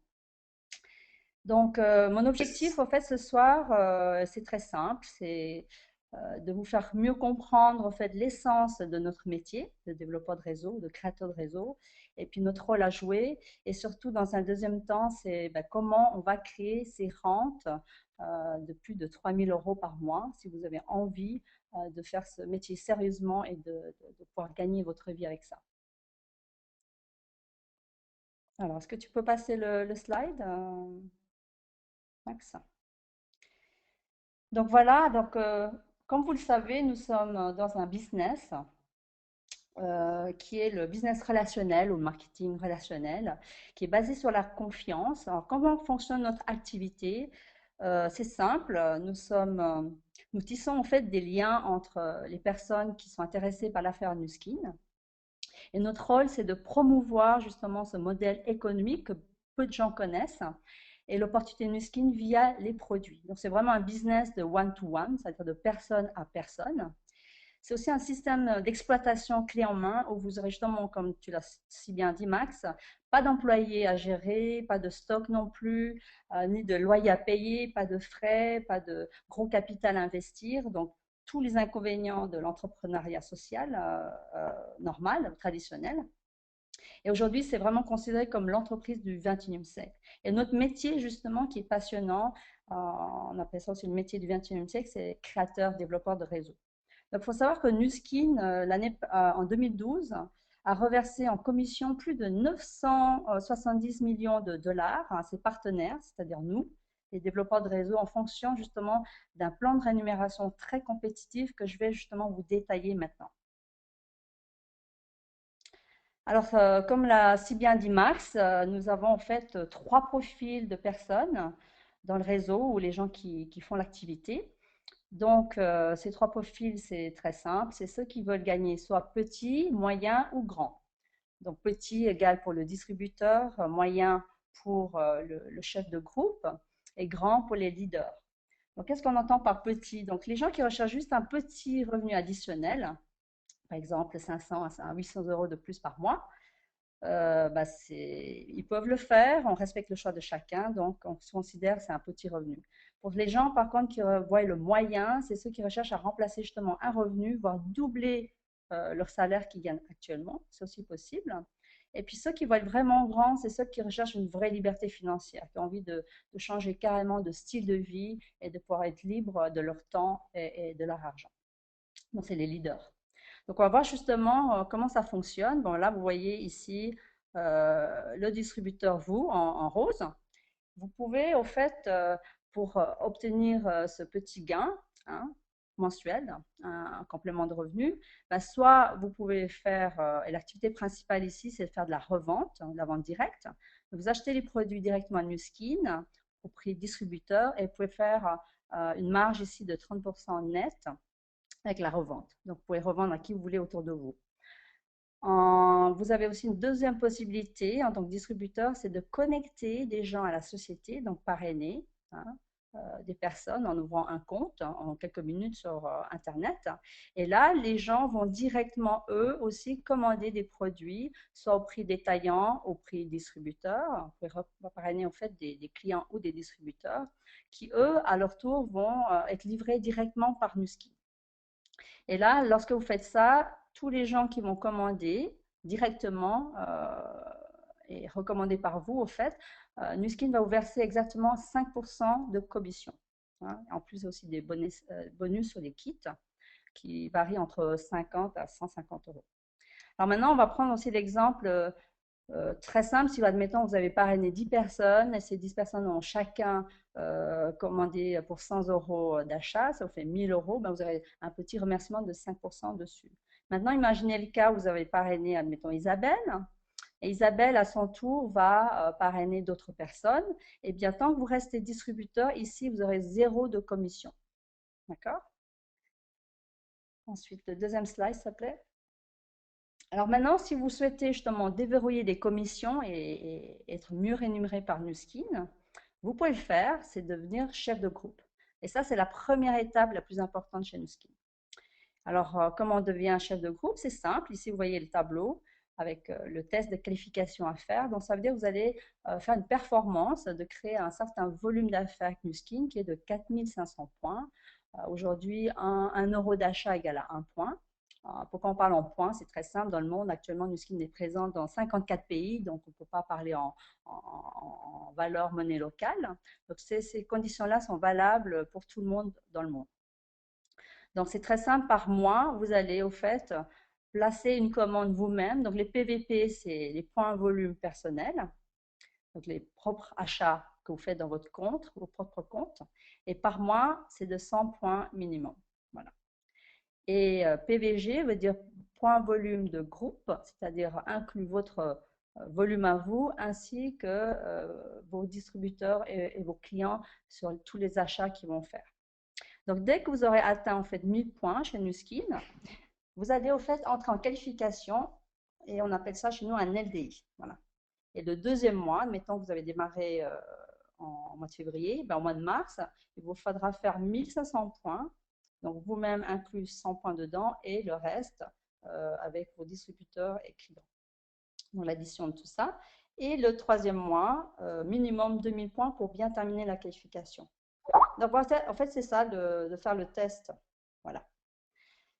Speaker 2: Donc, mon objectif, au fait, ce soir, c'est très simple, c'est de vous faire mieux comprendre, en fait, l'essence de notre métier de développeur de réseau, de créateur de réseau, et puis notre rôle à jouer. Et surtout, dans un deuxième temps, c'est ben, comment on va créer ces rentes de plus de 3 000 euros par mois, si vous avez envie de faire ce métier sérieusement et de pouvoir gagner votre vie avec ça. Alors, est-ce que tu peux passer le slide, Max? Donc voilà, donc comme vous le savez, nous sommes dans un business qui est le business relationnel ou le marketing relationnel, qui est basé sur la confiance. Alors comment fonctionne notre activité? C'est simple, nous tissons en fait des liens entre les personnes qui sont intéressées par l'affaire Nuskin. Et notre rôle, c'est de promouvoir justement ce modèle économique que peu de gens connaissent et l'opportunité Nuskin via les produits. Donc, c'est vraiment un business de one-to-one, c'est-à-dire de personne à personne. C'est aussi un système d'exploitation clé en main où vous aurez justement, comme tu l'as si bien dit, Max, pas d'employés à gérer, pas de stock non plus, ni de loyer à payer, pas de frais, pas de gros capital à investir. Donc, tous les inconvénients de l'entrepreneuriat social normal, traditionnel. Et aujourd'hui, c'est vraiment considéré comme l'entreprise du 21e siècle. Et notre métier, justement, qui est passionnant, on appelle ça aussi le métier du 21e siècle, c'est créateur, développeur de réseau. Donc, il faut savoir que Nuskin, en 2012, a reversé en commission plus de 970 millions de dollars à ses partenaires, c'est-à-dire nous, les développeurs de réseau, en fonction justement d'un plan de rémunération très compétitif que je vais justement vous détailler maintenant. Alors, comme l'a si bien dit Max, nous avons en fait trois profils de personnes dans le réseau ou les gens qui font l'activité. Donc, ces trois profils, c'est très simple. C'est ceux qui veulent gagner soit petit, moyen ou grand. Donc, petit égale pour le distributeur, moyen pour le chef de groupe et grand pour les leaders. Donc, qu'est-ce qu'on entend par petit? Donc, les gens qui recherchent juste un petit revenu additionnel, par exemple 500 à 800 euros de plus par mois, bah, ils peuvent le faire, on respecte le choix de chacun, donc on se considère que c'est un petit revenu. Pour les gens, par contre, qui voient le moyen, c'est ceux qui recherchent à remplacer justement un revenu, voire doubler leur salaire qu'ils gagnent actuellement, c'est aussi possible. Et puis ceux qui voient vraiment grand, c'est ceux qui recherchent une vraie liberté financière, qui ont envie de changer carrément de style de vie et de pouvoir être libre de leur temps et de leur argent. Donc c'est les leaders. Donc, on va voir justement comment ça fonctionne. Bon, là, vous voyez ici le distributeur, vous, en rose. Vous pouvez, au fait, pour obtenir ce petit gain hein, mensuel, un complément de revenu, bah, soit vous pouvez faire, et l'activité principale ici, c'est de faire de la revente, de la vente directe. Vous achetez les produits directement à Nuskin au prix distributeur et vous pouvez faire une marge ici de 30% net avec la revente. Donc, vous pouvez revendre à qui vous voulez autour de vous. Vous avez aussi une deuxième possibilité en tant que distributeur, c'est de connecter des gens à la société, donc parrainer, hein, des personnes en ouvrant un compte en quelques minutes sur Internet. Et là, les gens vont directement, eux aussi, commander des produits, soit au prix détaillant, au prix distributeur. On peut parrainer en fait des clients ou des distributeurs qui, eux, à leur tour, vont être livrés directement par Nuskin. Et là, lorsque vous faites ça, tous les gens qui vont commander directement et recommandés par vous, au fait, Nuskin va vous verser exactement 5% de commission. Hein. En plus, il y a aussi des bonus sur les kits qui varient entre 50 à 150 euros. Alors maintenant, on va prendre aussi l'exemple très simple. Si, admettons, vous avez parrainé 10 personnes et ces 10 personnes ont chacun commandé pour 100 euros d'achat, ça vous fait 1000 euros, ben vous avez un petit remerciement de 5% dessus. Maintenant, imaginez le cas où vous avez parrainé, admettons, Isabelle. Et Isabelle, à son tour, va parrainer d'autres personnes. Et bien, tant que vous restez distributeur, ici, vous aurez 0 de commission. D'accord? Ensuite, le deuxième slide, s'il te plaît. Alors maintenant, si vous souhaitez justement déverrouiller des commissions et être mieux rémunéré par Nuskin, vous pouvez le faire, c'est devenir chef de groupe. Et ça, c'est la première étape la plus importante chez Nuskin. Alors, comment on devient chef de groupe? C'est simple. Ici, vous voyez le tableau avec le test de qualification à faire. Donc, ça veut dire que vous allez faire une performance de créer un certain volume d'affaires avec Nuskin qui est de 4500 points. Aujourd'hui, 1 euro d'achat égale à 1 point. Pourquoi on parle en points? C'est très simple. Dans le monde, actuellement, Nuskin est présent dans 54 pays, donc on ne peut pas parler en valeur monnaie locale. Donc, ces conditions-là sont valables pour tout le monde dans le monde. Donc, c'est très simple. Par mois, vous allez au fait placer une commande vous-même. Donc, les PVP, c'est les points volume personnels. Donc, les propres achats que vous faites dans votre compte, vos propres comptes. Et par mois, c'est de 100 points minimum. Voilà. Et PVG veut dire point volume de groupe, c'est-à-dire inclut votre volume à vous ainsi que vos distributeurs et vos clients sur tous les achats qu'ils vont faire. Donc, dès que vous aurez atteint en fait 1000 points chez Nuskin, vous allez au fait entrer en qualification et on appelle ça chez nous un LDI. Voilà. Et le deuxième mois, admettons que vous avez démarré en mois de février, ben, au mois de mars, il vous faudra faire 1500 points, donc vous-même inclus 100 points dedans et le reste avec vos distributeurs et clients. Donc l'addition de tout ça. Et le troisième mois, minimum 2000 points pour bien terminer la qualification. Donc, en fait, c'est ça de faire le test. Voilà.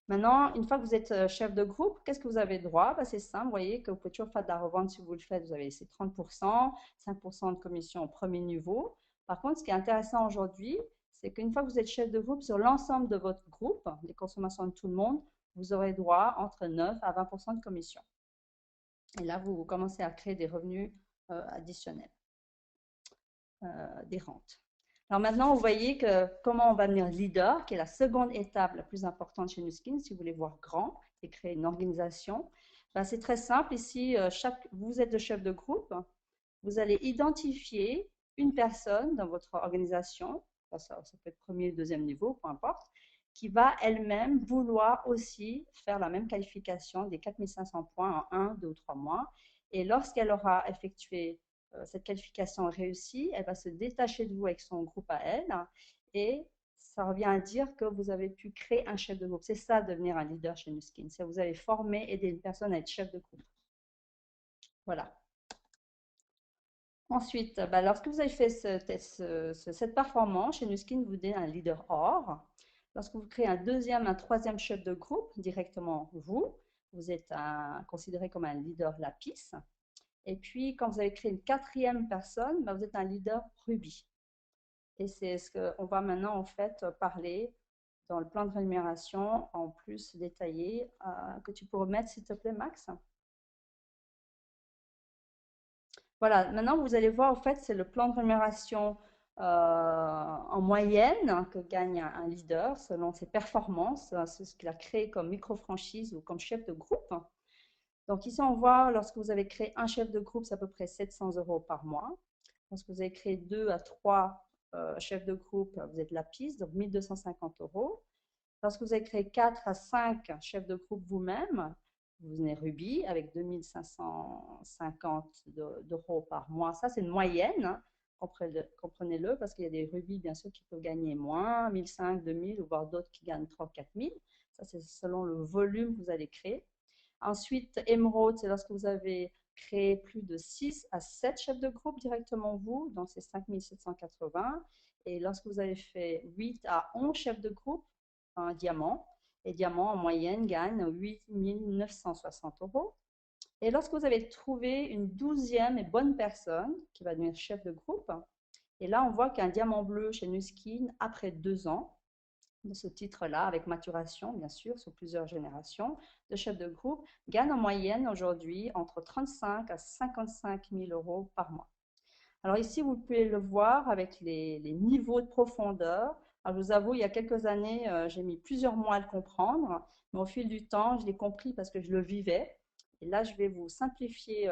Speaker 2: Maintenant, une fois que vous êtes chef de groupe, qu'est-ce que vous avez droit? Ben, c'est simple, vous voyez que vous pouvez toujours faire de la revente si vous le faites. Vous avez ces 30%, 5% de commission au premier niveau. Par contre, ce qui est intéressant aujourd'hui, c'est qu'une fois que vous êtes chef de groupe sur l'ensemble de votre groupe, les consommations de tout le monde, vous aurez droit entre 9 à 20% de commission. Et là, vous commencez à créer des revenus additionnels, des rentes. Alors maintenant, vous voyez que comment on va devenir leader, qui est la seconde étape la plus importante chez Nuskin, si vous voulez voir grand et créer une organisation. Ben, c'est très simple. Ici, vous êtes le chef de groupe. Vous allez identifier une personne dans votre organisation, ça peut être premier, deuxième niveau, peu importe, qui va elle-même vouloir aussi faire la même qualification des 4500 points en 1, 2 ou 3 mois. Et lorsqu'elle aura effectué cette qualification réussie, elle va se détacher de vous avec son groupe à elle et ça revient à dire que vous avez pu créer un chef de groupe. C'est ça, devenir un leader chez Nuskin. C'est vous avez formé, aidé une personne à être chef de groupe. Voilà. Ensuite, bah, lorsque vous avez fait cette performance, chez Nuskin, vous donnez un leader or. Lorsque vous créez un deuxième, un troisième chef de groupe, directement vous êtes considéré comme un leader lapis. Et puis, quand vous avez créé une quatrième personne, bah, vous êtes un leader rubis. Et c'est ce qu'on va maintenant en fait parler dans le plan de rémunération en plus détaillé que tu peux remettre s'il te plaît Max. Voilà, maintenant vous allez voir en fait c'est le plan de rémunération en moyenne que gagne un leader selon ses performances, c'est ce qu'il a créé comme micro-franchise ou comme chef de groupe. Donc ici on voit lorsque vous avez créé un chef de groupe c'est à peu près 700 euros par mois. Lorsque vous avez créé 2 à 3 chefs de groupe, vous êtes lapis, donc 1250 euros. Lorsque vous avez créé 4 à 5 chefs de groupe vous-même, vous venez rubis avec 2550 d'euros par mois. Ça, c'est une moyenne. comprenez-le, parce qu'il y a des rubis, bien sûr, qui peuvent gagner moins, 1500, 2000, ou voire d'autres qui gagnent 3 4 000. Ça, c'est selon le volume que vous allez créer. Ensuite, émeraude, c'est lorsque vous avez créé plus de 6 à 7 chefs de groupe directement vous, donc c'est 5780. Et lorsque vous avez fait 8 à 11 chefs de groupe, un diamant, et diamant en moyenne gagne 8 960 euros. Et lorsque vous avez trouvé une 12e et bonne personne qui va devenir chef de groupe, et là on voit qu'un diamant bleu chez Nuskin, après 2 ans, de ce titre-là, avec maturation, bien sûr, sur plusieurs générations de chefs de groupe, gagne en moyenne aujourd'hui entre 35 à 55 000 euros par mois. Alors ici, vous pouvez le voir avec les niveaux de profondeur. Alors, je vous avoue, il y a quelques années, j'ai mis plusieurs mois à le comprendre, mais au fil du temps, je l'ai compris parce que je le vivais. Et là, je vais vous simplifier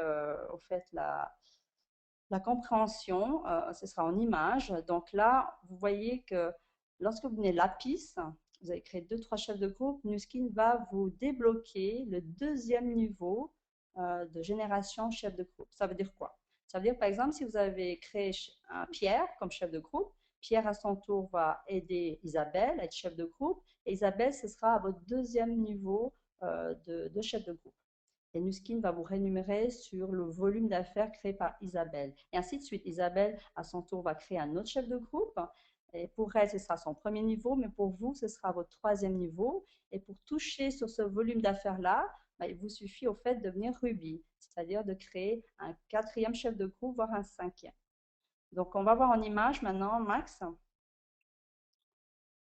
Speaker 2: au fait la compréhension. Ce sera en image. Donc là, vous voyez que lorsque vous venez Lapis, vous avez créé 2, 3 chefs de groupe, Nuskin va vous débloquer le deuxième niveau de génération chef de groupe. Ça veut dire quoi? Ça veut dire, par exemple, si vous avez créé un Pierre comme chef de groupe, Pierre, à son tour, va aider Isabelle à être chef de groupe. Et Isabelle, ce sera à votre deuxième niveau de chef de groupe. Et Nuskin va vous rémunérer sur le volume d'affaires créé par Isabelle. Et ainsi de suite. Isabelle, à son tour, va créer un autre chef de groupe. Et pour elle, ce sera son premier niveau, mais pour vous, ce sera votre troisième niveau. Et pour toucher sur ce volume d'affaires-là, il vous suffit au fait de devenir Ruby, c'est-à-dire de créer un quatrième chef de groupe, voire un cinquième. Donc, on va voir en image maintenant, Max.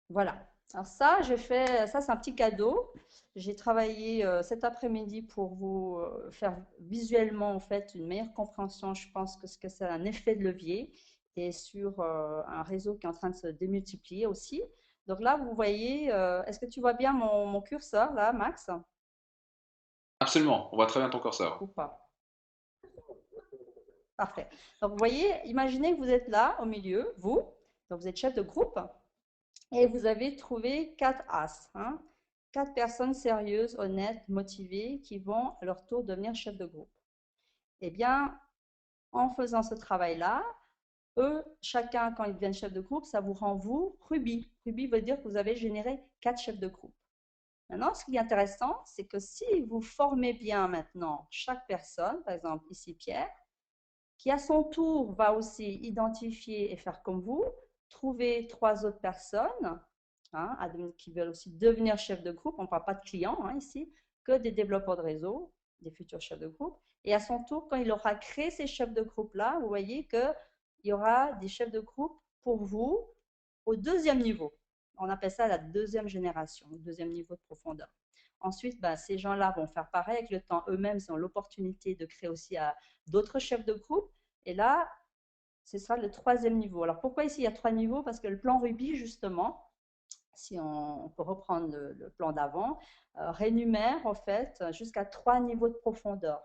Speaker 2: Voilà. Alors ça, ça c'est un petit cadeau. J'ai travaillé cet après-midi pour vous faire visuellement en fait une meilleure compréhension. Je pense que c'est un effet de levier et sur un réseau qui est en train de se démultiplier aussi. Donc là, vous voyez, est-ce que tu vois bien mon curseur là, Max,
Speaker 1: Absolument, on voit très bien ton curseur.
Speaker 2: ou pas? Parfait. Donc vous voyez, imaginez que vous êtes là au milieu, vous, donc vous êtes chef de groupe. Et vous avez trouvé 4 As, hein, 4 personnes sérieuses, honnêtes, motivées, qui vont à leur tour devenir chefs de groupe. Eh bien, en faisant ce travail-là, eux, chacun, quand ils deviennent chefs de groupe, ça vous rend vous Ruby. Ruby veut dire que vous avez généré 4 chefs de groupe. Maintenant, ce qui est intéressant, c'est que si vous formez bien maintenant chaque personne, par exemple ici Pierre, qui à son tour va aussi identifier et faire comme vous, trouver 3 autres personnes hein, qui veulent aussi devenir chefs de groupe. On ne parle pas de clients hein, ici, que des développeurs de réseau, des futurs chefs de groupe. Et à son tour, quand il aura créé ces chefs de groupe-là, vous voyez qu'il y aura des chefs de groupe pour vous au deuxième niveau. On appelle ça la deuxième génération, le deuxième niveau de profondeur. Ensuite, ces gens-là vont faire pareil avec le temps. Eux-mêmes ont l'opportunité de créer aussi d'autres chefs de groupe. Et là, ce sera le troisième niveau. Alors pourquoi ici il y a 3 niveaux? Parce que le plan Ruby, justement, si on peut reprendre le plan d'avant, rémunère en fait jusqu'à 3 niveaux de profondeur.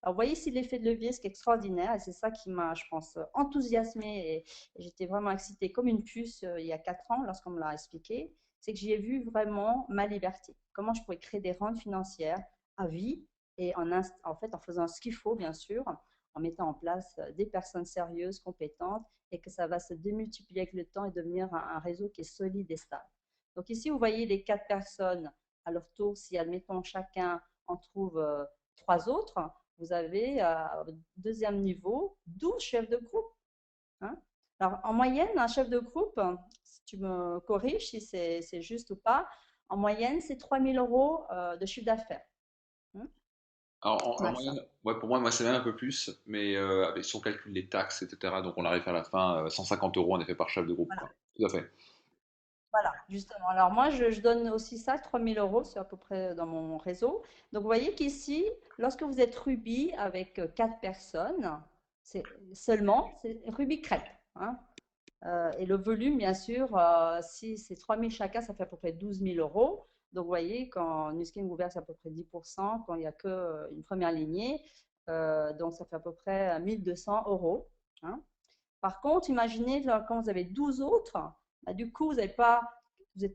Speaker 2: Alors, vous voyez ici l'effet de levier, ce qui est extraordinaire, et c'est ça qui m'a, je pense, enthousiasmée, et j'étais vraiment excitée comme une puce il y a 4 ans lorsqu'on me l'a expliqué, c'est que j'y ai vu vraiment ma liberté. Comment je pourrais créer des rentes financières à vie, et en fait en faisant ce qu'il faut, bien sûr, en mettant en place des personnes sérieuses, compétentes, et que ça va se démultiplier avec le temps et devenir un réseau qui est solide et stable. Donc ici, vous voyez les 4 personnes à leur tour, si admettons chacun en trouve 3 autres, vous avez deuxième niveau 12 chefs de groupe. Hein. Alors en moyenne, un chef de groupe, si tu me corriges si c'est juste ou pas, en moyenne, c'est 3 000 euros de chiffre d'affaires. Hein,
Speaker 1: Alors, en
Speaker 2: Max.
Speaker 1: moyenne, ouais, pour moi, c'est même un peu plus, mais si on calcule les taxes, etc., donc on arrive à la fin, 150 euros en effet par chef de groupe,
Speaker 2: Voilà.
Speaker 1: quoi. Tout à fait.
Speaker 2: Voilà, justement. Alors moi, je donne aussi ça, 3 000 euros, c'est à peu près dans mon réseau. Donc vous voyez qu'ici, lorsque vous êtes Ruby avec 4 personnes, c'est c'est Ruby crête. Hein. Et le volume, bien sûr, si c'est 3 000 chacun, ça fait à peu près 12 000 euros. Donc vous voyez, quand Nuskin Gouvert, c'est à peu près 10%, quand il n'y a qu'une première lignée, donc ça fait à peu près 1 200 euros. Hein. Par contre, imaginez quand vous avez 12 autres, du coup, vous n'êtes pas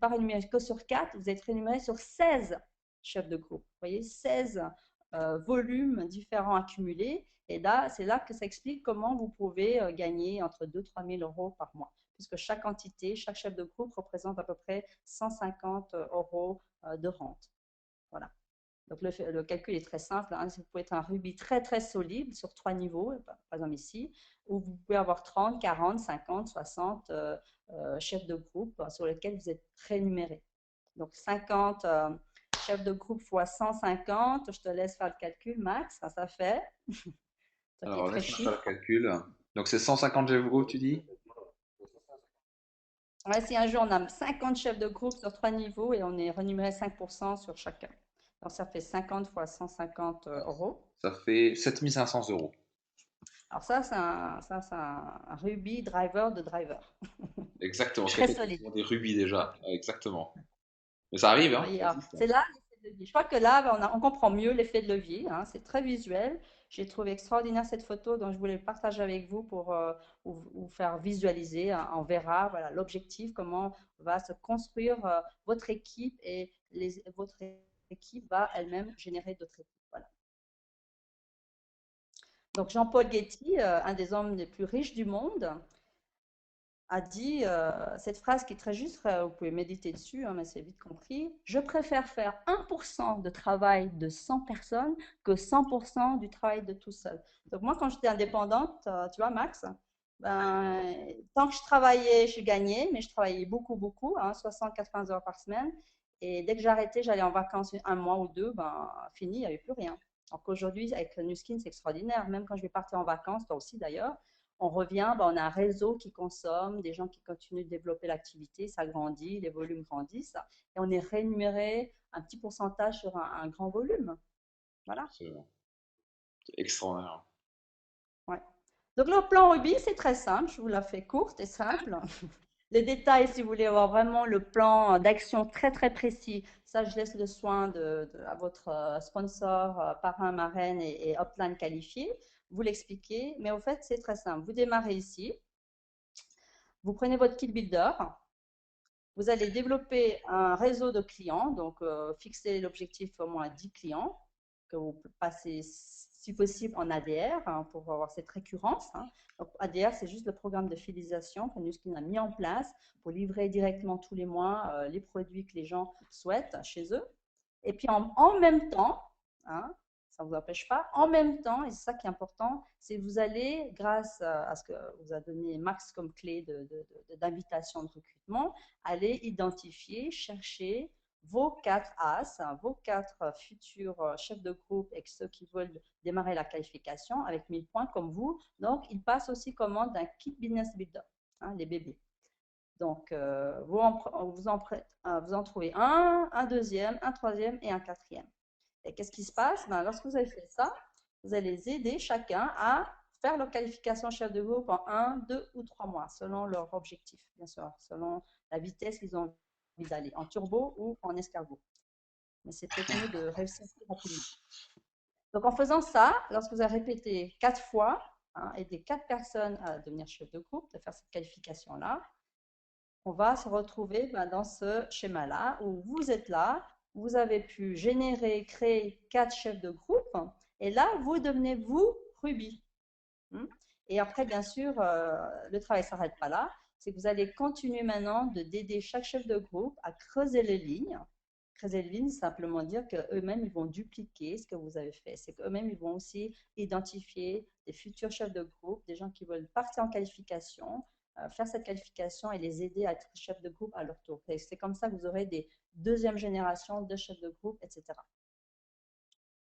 Speaker 2: rémunéré que sur 4, vous êtes rémunéré sur 16 chefs de groupe. Vous voyez, 16 volumes différents accumulés. Et là, c'est là que ça explique comment vous pouvez gagner entre 2 3 000 euros par mois, puisque chaque entité, chaque chef de groupe représente à peu près 150 euros de rente. Voilà. Donc le calcul est très simple, hein. Vous pouvez être un rubis très très solide sur 3 niveaux, par exemple ici, où vous pouvez avoir 30, 40, 50, 60 chefs de groupe sur lesquels vous êtes rémunéré. Donc 50 chefs de groupe fois 150, je te laisse faire le calcul, Max, ça fait, toi qui es
Speaker 1: Alors,
Speaker 2: très
Speaker 1: laisse-moi faire le
Speaker 2: chiffre.
Speaker 1: calcul. Donc, c'est 150 GVGO, tu dis?
Speaker 2: Ouais, si un jour on a 50 chefs de groupe sur 3 niveaux et on est rémunéré 5% sur chacun. Donc ça fait 50 fois 150 euros.
Speaker 1: Ça fait 7 500 euros.
Speaker 2: Alors c'est un Ruby driver de driver.
Speaker 1: Exactement, ce qui
Speaker 2: Très
Speaker 1: fait
Speaker 2: solide.
Speaker 1: pour des rubis déjà. Exactement. Mais ça arrive,
Speaker 2: Vous
Speaker 1: hein?
Speaker 2: voyez,
Speaker 1: Ça
Speaker 2: alors,
Speaker 1: existe, hein.
Speaker 2: c'est là l'effet de levier. Je crois que là, on comprend mieux l'effet de levier, hein. C'est très visuel. J'ai trouvé extraordinaire cette photo, donc je voulais le partager avec vous pour vous faire visualiser, hein. On verra, voilà, l'objectif, comment va se construire votre équipe et votre équipe va elle-même générer d'autres équipes. Voilà. Donc Jean-Paul Getty, un des hommes les plus riches du monde, a dit cette phrase qui est très juste, vous pouvez méditer dessus, hein, mais c'est vite compris. Je préfère faire 1% de travail de 100 personnes que 100% du travail de tout seul. Donc moi, quand j'étais indépendante, tu vois, Max, ben, tant que je travaillais, je gagnais, mais je travaillais beaucoup, beaucoup, hein, 60-80 heures par semaine. Et dès que j'arrêtais, j'allais en vacances un mois ou deux, ben, fini, il n'y avait plus rien. Alors qu'aujourd'hui, avec Nu Skin, c'est extraordinaire. Même quand je vais partir en vacances, toi aussi d'ailleurs, on revient, ben, on a un réseau qui consomme, des gens qui continuent de développer l'activité, ça grandit, les volumes grandissent, et on est rémunéré un petit pourcentage sur un grand volume. Voilà.
Speaker 1: C'est extraordinaire.
Speaker 2: Ouais. Donc le plan Ruby, c'est très simple, je vous la fais courte et simple. Les détails, si vous voulez avoir vraiment le plan d'action très très précis, ça je laisse le soin à votre sponsor, parrain, marraine et upline qualifié. Vous l'expliquez, mais au fait c'est très simple. Vous démarrez ici, vous prenez votre kit builder, vous allez développer un réseau de clients, donc fixer l'objectif au moins 10 clients, que vous passez si possible en ADR, hein, pour avoir cette récurrence, hein. Donc, ADR, c'est juste le programme de fidélisation que Nu Skin a mis en place pour livrer directement tous les mois les produits que les gens souhaitent chez eux. Et puis en même temps, hein, ça ne vous empêche pas, en même temps, et c'est ça qui est important, c'est que vous allez, grâce à ce que vous a donné Max comme clé d'invitation de recrutement, aller identifier, chercher vos 4 As, hein, vos 4 futurs chefs de groupe et ceux qui veulent démarrer la qualification avec 1000 points comme vous. Donc, ils passent aussi commande d'un kit business builder, hein, les bébés. Donc, vous en trouvez un deuxième, un troisième et un quatrième. Et qu'est-ce qui se passe? Ben, lorsque vous avez fait ça, vous allez les aider chacun à faire leur qualification chef de groupe en 1, 2 ou 3 mois, selon leur objectif, bien sûr, selon la vitesse qu'ils ont envie d'aller, en turbo ou en escargot. Mais c'est peut-être mieux de réussir plus rapidement. Donc, en faisant ça, lorsque vous avez répété 4 fois, hein, aider 4 personnes à devenir chef de groupe, de faire cette qualification-là, on va se retrouver dans ce schéma-là où vous êtes là, vous avez pu générer, créer 4 chefs de groupe, et là, vous devenez vous Ruby. Et après, bien sûr, le travail ne s'arrête pas là. C'est que vous allez continuer maintenant d'aider chaque chef de groupe à creuser les lignes. Creuser les lignes, simplement dire qu'eux-mêmes, ils vont dupliquer ce que vous avez fait. C'est qu'eux-mêmes, ils vont aussi identifier des futurs chefs de groupe, des gens qui veulent partir en qualification, faire cette qualification et les aider à être chefs de groupe à leur tour. C'est comme ça que vous aurez des deuxième génération de chefs de groupe, etc.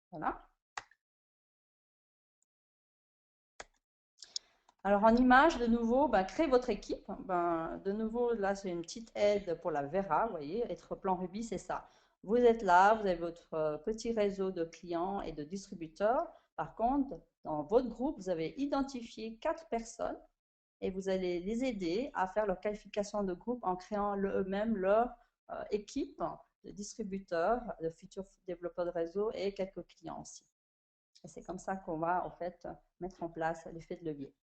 Speaker 2: Voilà. Alors en image, de nouveau, créez votre équipe. De nouveau, là, c'est une petite aide pour la Vera, vous voyez, être plan Ruby, c'est ça. Vous êtes là, vous avez votre petit réseau de clients et de distributeurs. Par contre, dans votre groupe, vous avez identifié 4 personnes et vous allez les aider à faire leur qualification de groupe en créant eux-mêmes leur équipe de distributeurs, de futurs développeurs de réseau et quelques clients aussi. Et c'est comme ça qu'on va en fait mettre en place l'effet de levier.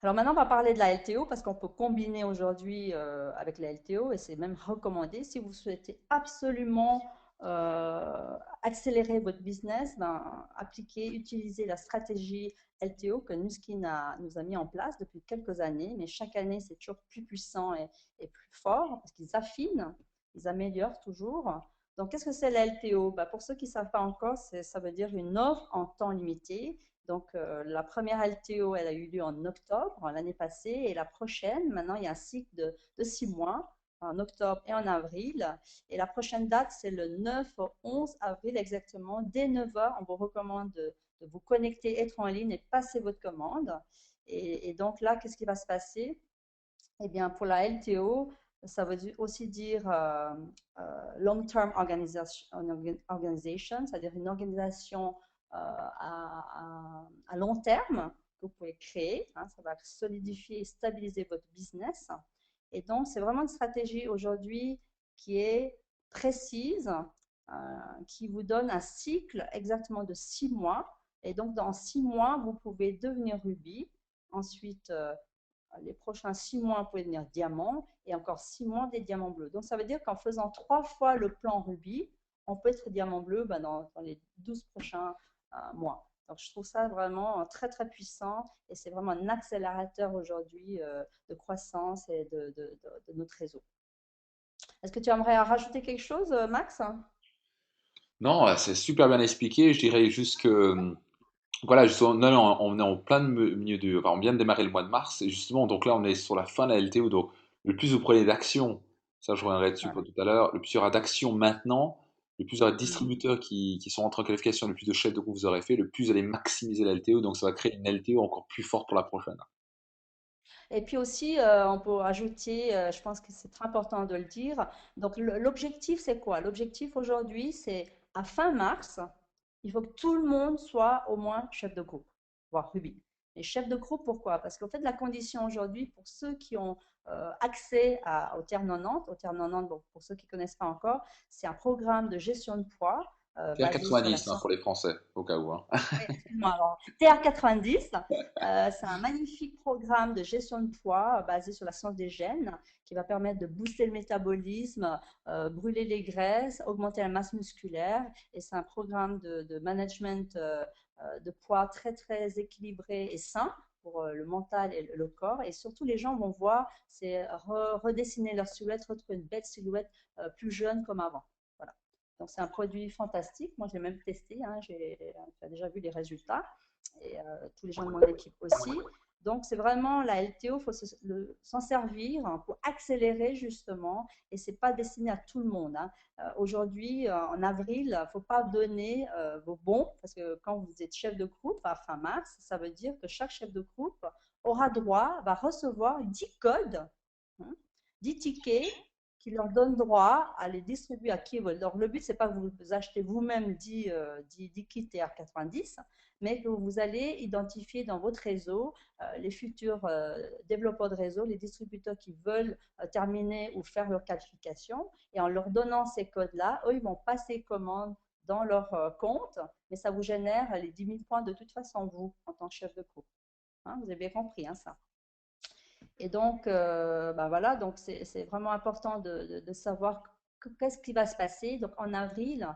Speaker 2: Alors maintenant, on va parler de la LTO parce qu'on peut combiner aujourd'hui avec la LTO et c'est même recommandé si vous souhaitez absolument accélérer votre business, appliquez, utilisez la stratégie LTO que nous a mis en place depuis quelques années, mais chaque année c'est toujours plus puissant et plus fort parce qu'ils affinent, ils améliorent toujours. Donc, qu'est-ce que c'est la LTO? Pour ceux qui ne savent pas encore, ça veut dire une offre en temps limité. Donc, la première LTO, elle a eu lieu en octobre l'année passée et la prochaine, maintenant, il y a un cycle de 6 mois, en octobre et en avril. Et la prochaine date, c'est le 9 au 11 avril exactement. Dès 9 heures, on vous recommande de vous connecter, être en ligne et passer votre commande. Et donc là, qu'est-ce qui va se passer? Eh bien, pour la LTO, ça veut aussi dire Long-Term Organization, c'est-à-dire une organisation à long terme que vous pouvez créer. Hein, ça va solidifier et stabiliser votre business. Et donc, c'est vraiment une stratégie aujourd'hui qui est précise, qui vous donne un cycle exactement de 6 mois. Et donc, dans 6 mois, vous pouvez devenir Ruby. Ensuite, les prochains 6 mois, vous pouvez devenir diamant et encore 6 mois des diamants bleus. Donc, ça veut dire qu'en faisant 3 fois le plan Ruby, on peut être diamant bleu dans les 12 prochains mois. Donc, je trouve ça vraiment très, très puissant et c'est vraiment un accélérateur aujourd'hui de croissance et de notre réseau. Est-ce que tu aimerais rajouter quelque chose, Max?
Speaker 1: Non, c'est super bien expliqué. Je dirais juste que, voilà, justement, non, non, on est en plein milieu du, enfin, on vient de démarrer le mois de mars, et justement, donc là, on est sur la fin de la LTO, donc le plus vous prenez d'actions, ça je reviendrai dessus
Speaker 2: Ouais.
Speaker 1: pour tout à l'heure, le plus il y aura d'actions maintenant, le plus il y aura de
Speaker 2: Mhm.
Speaker 1: distributeurs qui sont entrés en qualification, le plus de chefs de groupe vous aurez fait, le plus vous allez maximiser la LTO, donc ça va créer une LTO encore plus forte pour la prochaine.
Speaker 2: Et puis aussi, on peut ajouter, je pense que c'est très important de le dire. Donc, l'objectif, c'est quoi? L'objectif aujourd'hui, c'est à fin mars, il faut que tout le monde soit au moins chef de groupe, voire Ruby. Et chef de groupe, pourquoi? Parce qu'en fait, la condition aujourd'hui, pour ceux qui ont accès au Terre 90, au Terre 90, bon, pour ceux qui ne connaissent pas encore, c'est un programme de gestion de poids
Speaker 1: Faire
Speaker 2: basé sur la
Speaker 1: 90 hein,
Speaker 2: science.
Speaker 1: pour les Français, au cas où. Hein.
Speaker 2: Oui, excuse-moi, alors, TR90, c'est un magnifique programme de gestion de poids basé sur la science des gènes qui va permettre de booster le métabolisme, brûler les graisses, augmenter la masse musculaire. Et c'est un programme de management de poids très, très équilibré et sain pour le mental et le corps. Et surtout, les gens vont voir, c'est redessiner leur silhouette, retrouver une belle silhouette plus jeune comme avant. Voilà. Donc, c'est un produit fantastique. Moi, j'ai même testé. Hein, j'ai déjà vu les résultats et tous les gens de mon équipe aussi. Donc, c'est vraiment la LTO, il faut s'en servir pour accélérer justement, et c'est pas destiné à tout le monde. Hein. Aujourd'hui, en avril, il ne faut pas donner vos bons, parce que quand vous êtes chef de groupe à fin mars, ça veut dire que chaque chef de groupe aura droit, va recevoir 10 codes, hein, 10 tickets qui leur donnent droit à les distribuer à qui ils veulent. Donc, le but, c'est pas que vous achetez vous-même 10 kits TR90, mais que vous allez identifier dans votre réseau les futurs développeurs de réseau, les distributeurs qui veulent terminer ou faire leur qualification. Et en leur donnant ces codes-là, eux, ils vont passer commande dans leur compte, mais ça vous génère les 10 000 points de toute façon, vous, en tant que chef de groupe. Hein, vous avez bien compris hein, ça. Et donc, voilà, donc c'est vraiment important de savoir qu'est-ce qui va se passer. Donc, en avril,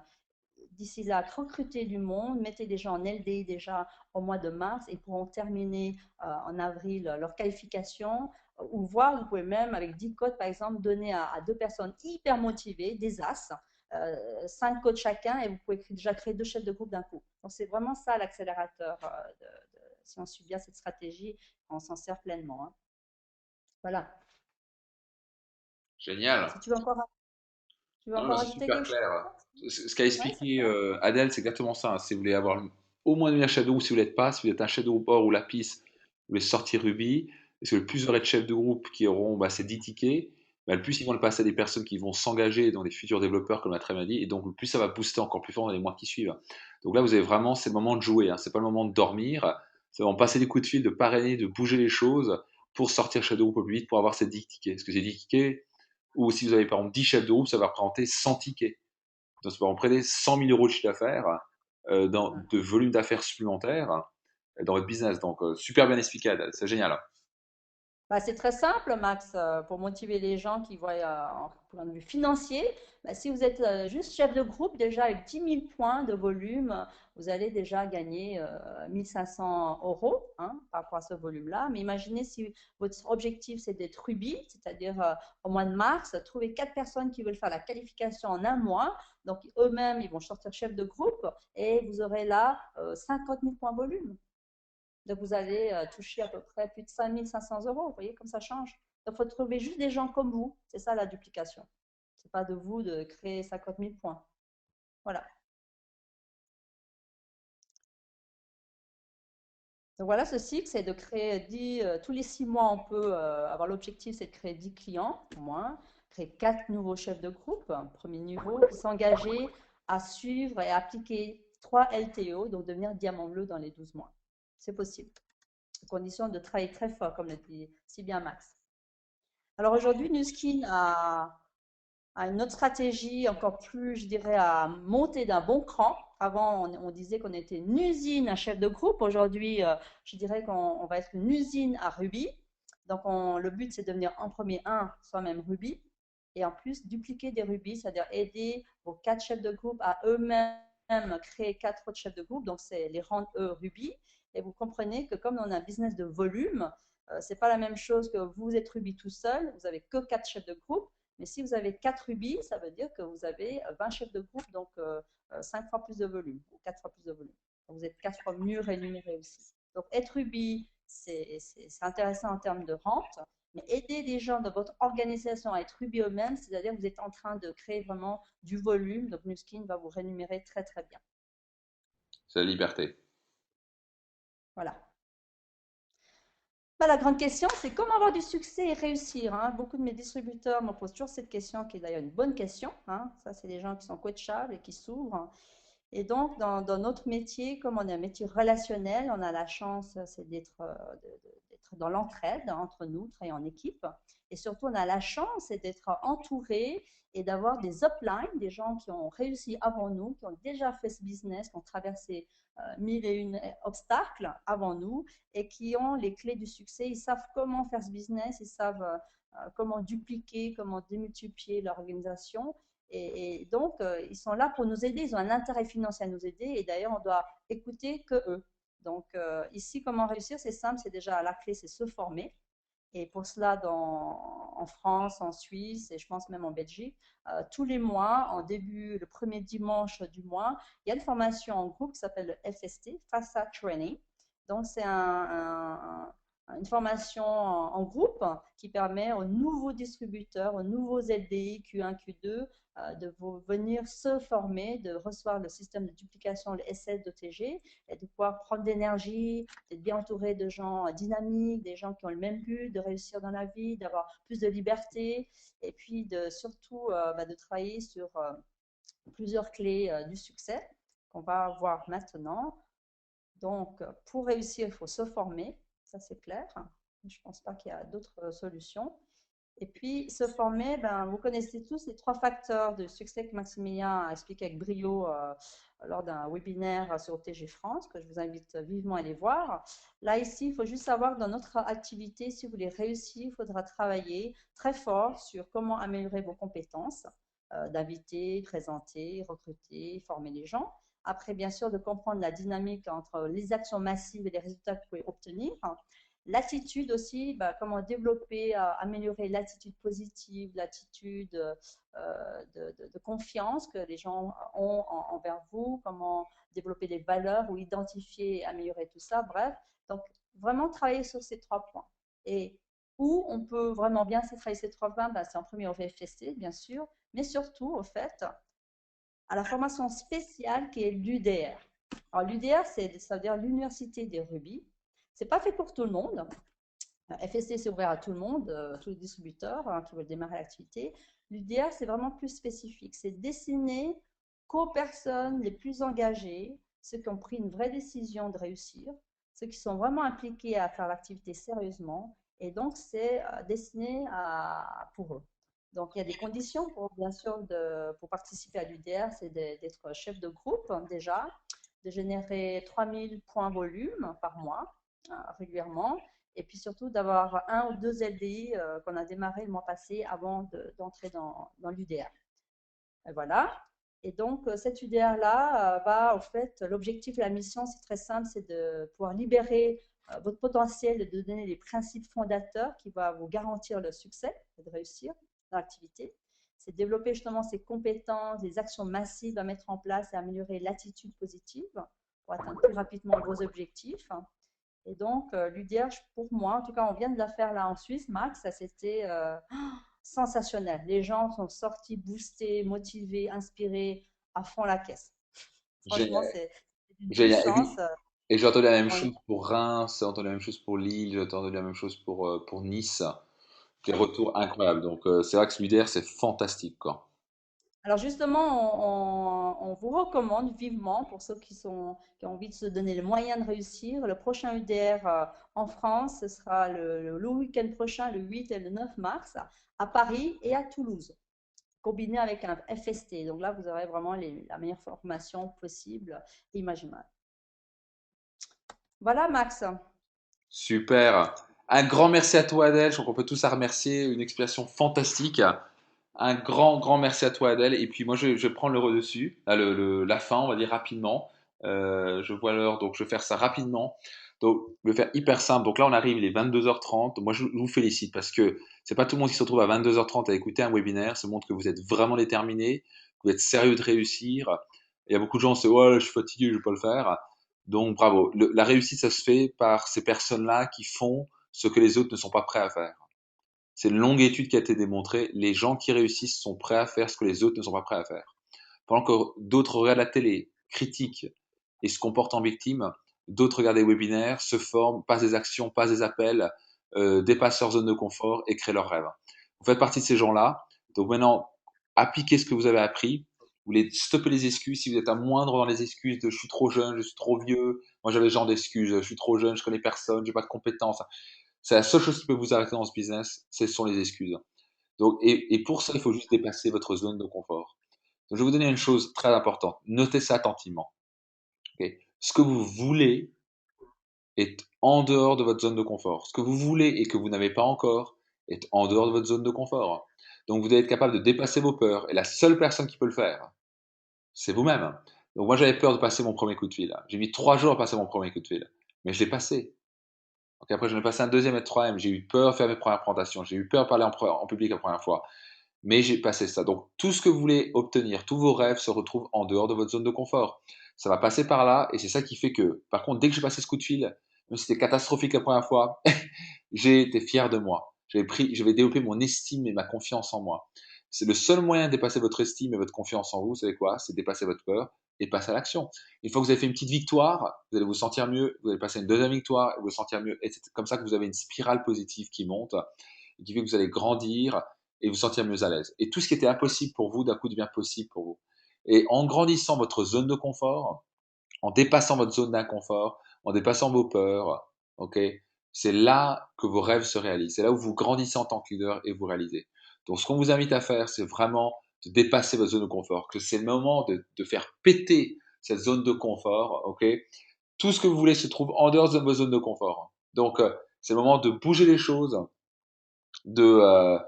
Speaker 2: d'ici là, recruter du monde, mettez des gens en LDI déjà au mois de mars et pourront terminer en avril leur qualification. Ou voir, vous pouvez même, avec 10 codes, par exemple, donner à deux personnes hyper motivées, des as, 5 codes chacun, et vous pouvez déjà créer 2 chefs de groupe d'un coup. Donc, c'est vraiment ça l'accélérateur. Si on suit bien cette stratégie, on s'en sert pleinement. Hein. Voilà.
Speaker 1: Génial.
Speaker 2: Si tu veux encore, tu veux
Speaker 1: Non, non,
Speaker 2: encore
Speaker 1: c'est
Speaker 2: ajouter
Speaker 1: super
Speaker 2: quelque chose?
Speaker 1: clair. Ce qu'a
Speaker 2: Oui, c'est
Speaker 1: expliqué
Speaker 2: clair.
Speaker 1: Adèle, c'est exactement ça. Hein. Si vous voulez avoir au moins devenir chef de groupe, si vous l'êtes pas, si vous êtes un chef de groupe or ou lapis, vous voulez sortir Ruby, parce que le plus vous aurez de chefs de groupe qui auront ces 10 tickets, le plus ils vont le passer à des personnes qui vont s'engager dans des futurs développeurs, comme on a très bien dit, et donc le plus ça va booster encore plus fort dans les mois qui suivent. Donc là, vous avez vraiment, c'est le moment de jouer, hein. C'est pas le moment de dormir, c'est vraiment passer des coups de fil, de parrainer, de bouger les choses pour sortir chef de groupe au plus vite, pour avoir ces 10 tickets. Parce que ces 10 tickets, ou si vous avez par exemple 10 chefs de groupe, ça va représenter 100 tickets. Donc, ça va représenter 100 000 euros de chiffre d'affaires, de volume d'affaires supplémentaires dans votre business. Donc, super bien expliqué, Adèle. C'est génial.
Speaker 2: Bah, c'est très simple, Max, pour motiver les gens qui voient en point de vue financier. Bah, si vous êtes juste chef de groupe, déjà avec 10 000 points de volume, vous allez déjà gagner 1 500 € hein, par rapport à ce volume-là. Mais imaginez si votre objectif c'est d'être Ruby, c'est-à-dire au mois de mars, trouver 4 personnes qui veulent faire la qualification en un mois. Donc eux-mêmes, ils vont sortir chef de groupe et vous aurez là 50 000 points volume. Donc, vous allez toucher à peu près plus de 5 500 €. Vous voyez comme ça change. Donc, il faut trouver juste des gens comme vous. C'est ça la duplication. Ce n'est pas de vous de créer 50 000 points. Voilà. Donc, voilà, ce cycle, c'est de créer 10, tous les 6 mois, on peut avoir l'objectif, c'est de créer 10 clients au moins, créer 4 nouveaux chefs de groupe, premier niveau, puis s'engager à suivre et appliquer 3 LTO, donc devenir diamant bleu dans les 12 mois. C'est possible. À condition de travailler très fort, comme le dit si bien Max. Alors aujourd'hui, Nuskin a une autre stratégie encore plus, je dirais, à monter d'un bon cran. Avant, on disait qu'on était une usine à chef de groupe. Aujourd'hui, je dirais qu'on va être une usine à Ruby. Donc, le but, c'est de devenir en premier soi-même Ruby. Et en plus, dupliquer des Ruby, c'est-à-dire aider vos 4 chefs de groupe à eux-mêmes créer 4 autres chefs de groupe. Donc, c'est les rendre eux Ruby. Et vous comprenez que comme on a un business de volume, c'est pas la même chose que vous êtes Ruby tout seul, vous avez que 4 chefs de groupe. Mais si vous avez 4 rubis, ça veut dire que vous avez 20 chefs de groupe, donc 5 fois plus de volume, ou 4 fois plus de volume. Donc vous êtes 4 fois mieux rémunéré aussi. Donc être rubis, c'est intéressant en termes de rente, mais aider les gens dans votre organisation à être rubis eux-mêmes, c'est-à-dire que vous êtes en train de créer vraiment du volume, donc Nuskin va vous rémunérer très très bien.
Speaker 1: C'est la liberté.
Speaker 2: Voilà. Bah, la grande question, c'est comment avoir du succès et réussir, hein. Beaucoup de mes distributeurs me posent toujours cette question, qui est d'ailleurs une bonne question, hein. Ça, c'est des gens qui sont coachables et qui s'ouvrent. Et donc, dans notre métier, comme on est un métier relationnel, on a la chance, c'est d'être dans l'entraide entre nous, travailler en équipe. Et surtout, on a la chance, c'est d'être entouré et d'avoir des uplines, des gens qui ont réussi avant nous, qui ont déjà fait ce business, qui ont traversé mille et une obstacles avant nous et qui ont les clés du succès. Ils savent comment faire ce business, ils savent comment dupliquer, comment démultiplier l'organisation. Et donc, ils sont là pour nous aider. Ils ont un intérêt financier à nous aider. Et d'ailleurs, on doit écouter que eux. Donc, ici, comment réussir? C'est simple. C'est déjà la clé, c'est se former. Et pour cela, en France, en Suisse et je pense même en Belgique, tous les mois, en début, le premier dimanche du mois, il y a une formation en groupe qui s'appelle le FST, FASA Training. Donc, c'est une formation en groupe qui permet aux nouveaux distributeurs, aux nouveaux LDI Q1, Q2 de venir se former, de recevoir le système de duplication, le SS d'OTG, et de pouvoir prendre d'énergie, d'être bien entouré de gens dynamiques, des gens qui ont le même but, de réussir dans la vie, d'avoir plus de liberté, et puis surtout de travailler sur plusieurs clés du succès qu'on va voir maintenant. Donc, pour réussir, il faut se former, ça c'est clair. Je ne pense pas qu'il y a d'autres solutions. Et puis, se former, ben, vous connaissez tous les 3 facteurs de succès que Maximilien a expliqué avec brio lors d'un webinaire sur TG France, que je vous invite vivement à aller voir. Là, ici, il faut juste savoir que dans notre activité, si vous voulez réussir, il faudra travailler très fort sur comment améliorer vos compétences, d'inviter, présenter, recruter, former les gens. Après, bien sûr, de comprendre la dynamique entre les actions massives et les résultats que vous pouvez obtenir. L'attitude aussi, bah, comment développer, améliorer l'attitude positive, l'attitude de confiance que les gens ont envers vous, comment développer des valeurs ou identifier et améliorer tout ça. Bref, donc vraiment travailler sur ces 3 points. Et où on peut vraiment bien travailler ces 3 points, bah, c'est en premier au VFST, bien sûr, mais surtout, au fait, à la formation spéciale qui est l'UDR. Alors, l'UDR, ça veut dire l'Université des Rubis. C'est pas fait pour tout le monde. FSC, c'est ouvert à tout le monde, tous les distributeurs qui veulent démarrer l'activité. L'UDR, c'est vraiment plus spécifique. C'est destiné qu'aux personnes les plus engagées, ceux qui ont pris une vraie décision de réussir, ceux qui sont vraiment impliqués à faire l'activité sérieusement. Et donc, c'est destiné pour eux. Donc, il y a des conditions pour, bien sûr, pour participer à l'UDR, c'est d'être chef de groupe déjà, de générer 3000 points volume par mois régulièrement et puis surtout d'avoir un ou deux LDI qu'on a démarré le mois passé avant d'entrer dans l'UDR. Et voilà. Et donc, cette UDR-là va, au fait, l'objectif de la mission, c'est très simple, c'est de pouvoir libérer votre potentiel, de donner les principes fondateurs qui vont vous garantir le succès et de réussir dans l'activité. C'est développer justement ces compétences, des actions massives à mettre en place et améliorer l'attitude positive pour atteindre plus rapidement vos objectifs. Et donc, l'UDR, pour moi, en tout cas, on vient de la faire là en Suisse, Max, ça c'était sensationnel. Les gens sont sortis boostés, motivés, inspirés, à fond la caisse. Franchement,
Speaker 1: Génial.
Speaker 2: c'est une
Speaker 1: Génial.
Speaker 2: puissance.
Speaker 1: Et j'ai entendu la même
Speaker 2: Oui.
Speaker 1: chose pour Reims, j'ai entendu la même chose pour Lille, j'ai entendu la même chose pour Nice. Des retours incroyables. Donc, c'est vrai que Solidaire, c'est fantastique, quoi.
Speaker 2: Alors justement, on vous recommande vivement, pour ceux qui ont envie de se donner les moyens de réussir, le prochain UDR en France, ce sera le week-end prochain, le 8 et le 9 mars, à Paris et à Toulouse, combiné avec un FST. Donc là, vous aurez vraiment la meilleure formation possible et imaginable. Voilà, Max.
Speaker 1: Super. Un grand merci à toi, Adèle. Je crois qu'on peut tous la remercier. Une explication fantastique. Un grand, grand merci à toi, Adèle. Et puis moi, je vais prendre le redessus, la fin, on va dire rapidement. Je vois l'heure, donc je vais faire ça rapidement. Donc, je vais faire hyper simple. Donc là, on arrive, il est 22h30. Moi, je vous félicite parce que c'est pas tout le monde qui se retrouve à 22h30 à écouter un webinaire. Ça montre que vous êtes vraiment déterminé, que vous êtes sérieux de réussir. Il y a beaucoup de gens qui se disent, ouais, je suis fatigué, je vais pas le faire. Donc, bravo. La réussite, ça se fait par ces personnes-là qui font ce que les autres ne sont pas prêts à faire. C'est une longue étude qui a été démontrée. Les gens qui réussissent sont prêts à faire ce que les autres ne sont pas prêts à faire. Pendant que d'autres regardent la télé, critiquent et se comportent en victime, d'autres regardent des webinaires, se forment, passent des actions, passent des appels, dépassent leur zone de confort et créent leurs rêves. Vous faites partie de ces gens-là. Donc maintenant, appliquez ce que vous avez appris. Vous voulez stopper les excuses. Si vous êtes à moindre dans les excuses de je suis trop jeune, je suis trop vieux. Moi, j'avais ce genre d'excuses. Je suis trop jeune, je connais personne, j'ai pas de compétences. C'est la seule chose qui peut vous arrêter dans ce business, ce sont les excuses. Donc, et pour ça, il faut juste dépasser votre zone de confort. Donc, je vais vous donner une chose très importante. Notez ça attentivement. Okay. Ce que vous voulez est en dehors de votre zone de confort. Ce que vous voulez et que vous n'avez pas encore est en dehors de votre zone de confort. Donc, vous devez être capable de dépasser vos peurs. Et la seule personne qui peut le faire, c'est vous-même. Donc, moi, j'avais peur de passer mon premier coup de fil. J'ai mis 3 jours à passer mon premier coup de fil. Mais je l'ai passé. Donc après, j'en ai passé un deuxième et un troisième. J'ai eu peur de faire mes premières présentations. J'ai eu peur de parler en public la première fois. Mais j'ai passé ça. Donc, tout ce que vous voulez obtenir, tous vos rêves se retrouvent en dehors de votre zone de confort. Ça va passer par là et c'est ça qui fait que, par contre, dès que j'ai passé ce coup de fil, même si c'était catastrophique la première fois, j'ai été fier de moi. J'avais développé mon estime et ma confiance en moi. C'est le seul moyen de dépasser votre estime et votre confiance en vous, vous savez quoi? C'est dépasser votre peur et passer à l'action. Une fois que vous avez fait une petite victoire, vous allez vous sentir mieux, vous allez passer une deuxième victoire et vous sentir mieux. Et c'est comme ça que vous avez une spirale positive qui monte et qui fait que vous allez grandir et vous sentir mieux à l'aise. Et tout ce qui était impossible pour vous, d'un coup, devient possible pour vous. Et en grandissant votre zone de confort, en dépassant votre zone d'inconfort, en dépassant vos peurs, ok, c'est là que vos rêves se réalisent. C'est là où vous grandissez en tant que leader et vous réalisez. Donc, ce qu'on vous invite à faire, c'est vraiment de dépasser votre zone de confort. Que c'est le moment de faire péter cette zone de confort, ok. Tout ce que vous voulez se trouve en dehors de vos zones de confort. Donc, c'est le moment de bouger les choses, de, euh,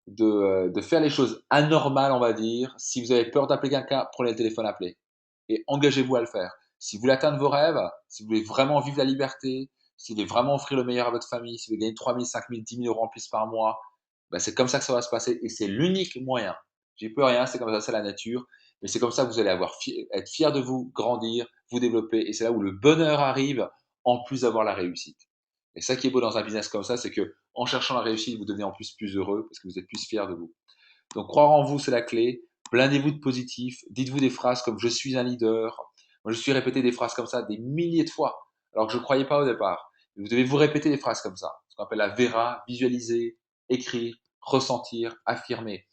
Speaker 1: de faire les choses anormales, on va dire. Si vous avez peur d'appeler quelqu'un, prenez le téléphone, appelez. Et engagez-vous à le faire. Si vous voulez atteindre vos rêves, si vous voulez vraiment vivre la liberté, si vous voulez vraiment offrir le meilleur à votre famille, si vous voulez gagner 3 000, 5 000, 10 000 euros en plus par mois, ben c'est comme ça que ça va se passer et c'est l'unique moyen. J'y peux rien, c'est comme ça, c'est la nature. Mais c'est comme ça que vous allez être fier de vous, grandir, vous développer. Et c'est là où le bonheur arrive, en plus d'avoir la réussite. Et ça qui est beau dans un business comme ça, c'est que en cherchant la réussite, vous devenez en plus heureux parce que vous êtes plus fier de vous. Donc croire en vous, c'est la clé. Blindez-vous de positif. Dites-vous des phrases comme je suis un leader. Moi, je suis répété des phrases comme ça des milliers de fois, alors que je ne croyais pas au départ. Vous devez vous répéter des phrases comme ça. Ce qu'on appelle la VERA, visualiser, écrire, ressentir, affirmer.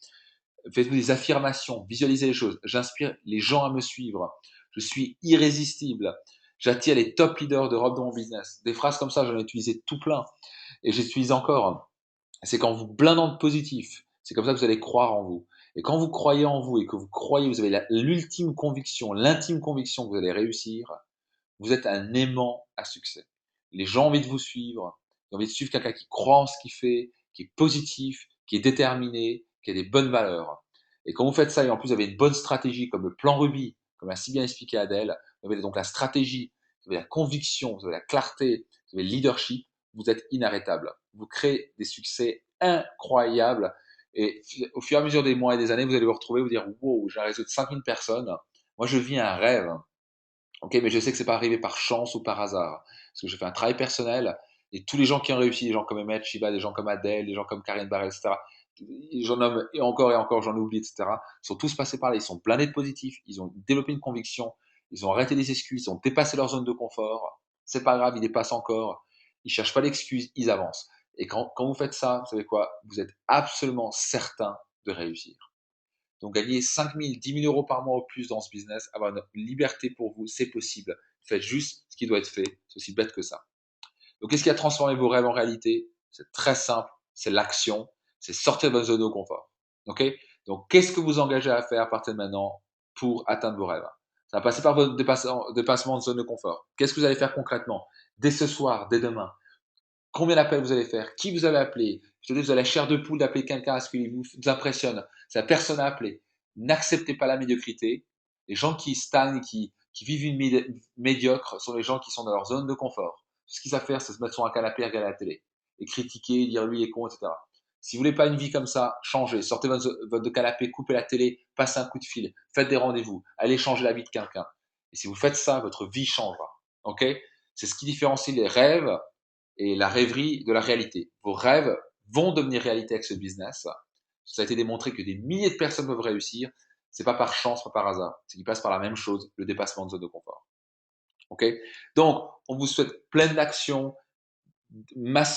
Speaker 1: Faites-vous des affirmations, visualisez les choses. J'inspire les gens à me suivre. Je suis irrésistible. J'attire les top leaders d'Europe dans mon business. Des phrases comme ça, j'en ai utilisé tout plein. Et j'utilise encore. C'est quand vous blindez de positif. C'est comme ça que vous allez croire en vous. Et quand vous croyez en vous et que vous croyez, vous avez l'ultime conviction, l'intime conviction que vous allez réussir, vous êtes un aimant à succès. Les gens ont envie de vous suivre. J'ai envie de suivre quelqu'un qui croit en ce qu'il fait, qui est positif, qui est déterminé, qui a des bonnes valeurs. Et quand vous faites ça, et en plus vous avez une bonne stratégie, comme le plan Ruby, comme l'a si bien expliqué Adèle, vous avez donc la stratégie, vous avez la conviction, vous avez la clarté, vous avez le leadership, vous êtes inarrêtable. Vous créez des succès incroyables. Et au fur et à mesure des mois et des années, vous allez vous retrouver, vous dire, wow, j'ai un réseau de 5000 personnes. Moi, je vis un rêve. Ok, mais je sais que c'est pas arrivé par chance ou par hasard. Parce que j'ai fait un travail personnel et tous les gens qui ont réussi, des gens comme Emmett Shiba, des gens comme Adèle, des gens comme Karine Barrel, etc. J'en nomme et encore, j'en oublie, etc. Ils sont tous passés par là, ils sont blindés de positifs, ils ont développé une conviction, ils ont arrêté des excuses, ils ont dépassé leur zone de confort. C'est pas grave, ils dépassent encore. Ils cherchent pas d'excuses, ils avancent. Et quand vous faites ça, vous savez quoi? Vous êtes absolument certain de réussir. Donc gagner 5 000, 10 000 euros par mois au plus dans ce business, avoir une liberté pour vous, c'est possible. Faites juste ce qui doit être fait. C'est aussi bête que ça. Donc qu'est-ce qui a transformé vos rêves en réalité? C'est très simple, c'est l'action, c'est sortir de votre zone de confort. Ok? Donc qu'est-ce que vous engagez à faire à partir de maintenant pour atteindre vos rêves? Ça va passer par votre dépassement de zone de confort. Qu'est-ce que vous allez faire concrètement? Dès ce soir, dès demain, combien d'appels vous allez faire, qui vous allez appeler. Je te dis, vous avez la chair de poule d'appeler quelqu'un à ce qu'il vous impressionne. C'est la personne à appeler. N'acceptez pas la médiocrité. Les gens qui stagnent, qui vivent une médiocre sont les gens qui sont dans leur zone de confort. Ce qu'ils savent faire, c'est se mettre sur un canapé et regarder la télé. Et critiquer, dire lui est con, etc. Si vous voulez pas une vie comme ça, changez. Sortez votre canapé, coupez la télé, passez un coup de fil, faites des rendez-vous, allez changer la vie de quelqu'un. Et si vous faites ça, votre vie changera. Ok? C'est ce qui différencie les rêves et la rêverie de la réalité. Vos rêves vont devenir réalité avec ce business. Ça a été démontré que des milliers de personnes peuvent réussir. C'est pas par chance, pas par hasard. C'est qu'ils passent par la même chose, le dépassement de zone de confort. Ok? Donc, on vous souhaite pleine d'actions,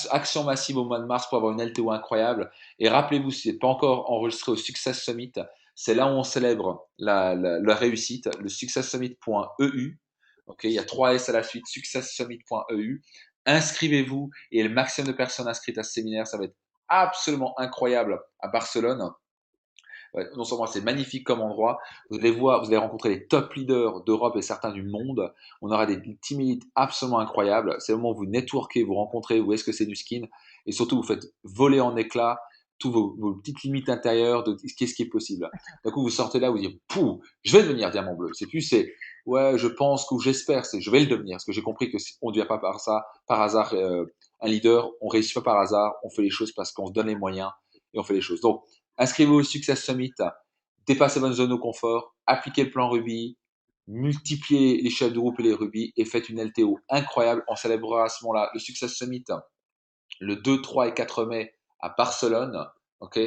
Speaker 1: action massive au mois de mars pour avoir une LTO incroyable. Et rappelez-vous, si vous n'êtes pas encore enregistré au Success Summit, c'est là où on célèbre la réussite, le successsummit.eu. Ok, il y a 3 S à la suite, successsummit.eu. Inscrivez-vous et le maximum de personnes inscrites à ce séminaire, ça va être absolument incroyable à Barcelone. Ouais, non seulement c'est magnifique comme endroit, vous allez voir, vous allez rencontrer les top leaders d'Europe et certains du monde. On aura des team meets absolument incroyables. C'est le moment où vous networkez, vous rencontrez, où est-ce que c'est du skin, et surtout vous faites voler en éclats tous vos petites limites intérieures de qu'est-ce qui est possible. D'un coup, vous sortez là, vous dites, pouh, je vais devenir diamant bleu. C'est plus, c'est, ouais, je pense ou j'espère, c'est, je vais le devenir. Parce que j'ai compris que on ne devient pas par ça, par hasard, un leader. On réussit pas par hasard. On fait les choses parce qu'on se donne les moyens et on fait les choses. Donc, inscrivez-vous au Success Summit, dépassez votre zone de confort, appliquez le plan Ruby, multipliez les chefs de groupe et les Ruby et faites une LTO incroyable. On célébrera à ce moment-là le Success Summit le 2, 3 et 4 mai à Barcelone. Ok.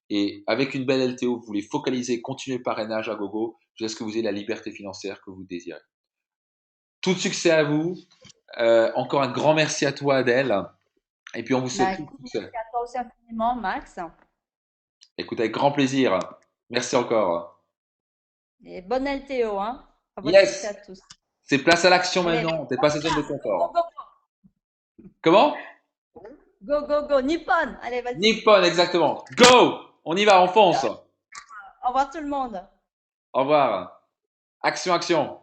Speaker 1: Et avec une belle LTO, vous voulez focaliser, continuer le parrainage à gogo jusqu'à ce que vous ayez la liberté financière que vous désirez. Tout succès à vous. Encore un grand merci à toi, Adèle. Et puis on vous souhaite
Speaker 2: Bah,
Speaker 1: tout
Speaker 2: écoute,
Speaker 1: succès.
Speaker 2: merci à toi aussi infiniment, Max.
Speaker 1: Écoute, avec grand plaisir. Merci encore.
Speaker 2: Et bonne LTO, hein. À votre succès
Speaker 1: Yes!
Speaker 2: à tous.
Speaker 1: C'est place à l'action
Speaker 2: Allez,
Speaker 1: maintenant. T'es pas cette zone de
Speaker 2: go,
Speaker 1: confort.
Speaker 2: go,
Speaker 1: Comment?
Speaker 2: go, go, go, go, Nippon. Allez, vas-y.
Speaker 1: Nippon, exactement. Go! On y va, on fonce.
Speaker 2: Au revoir tout le monde.
Speaker 1: Au revoir. Action, action.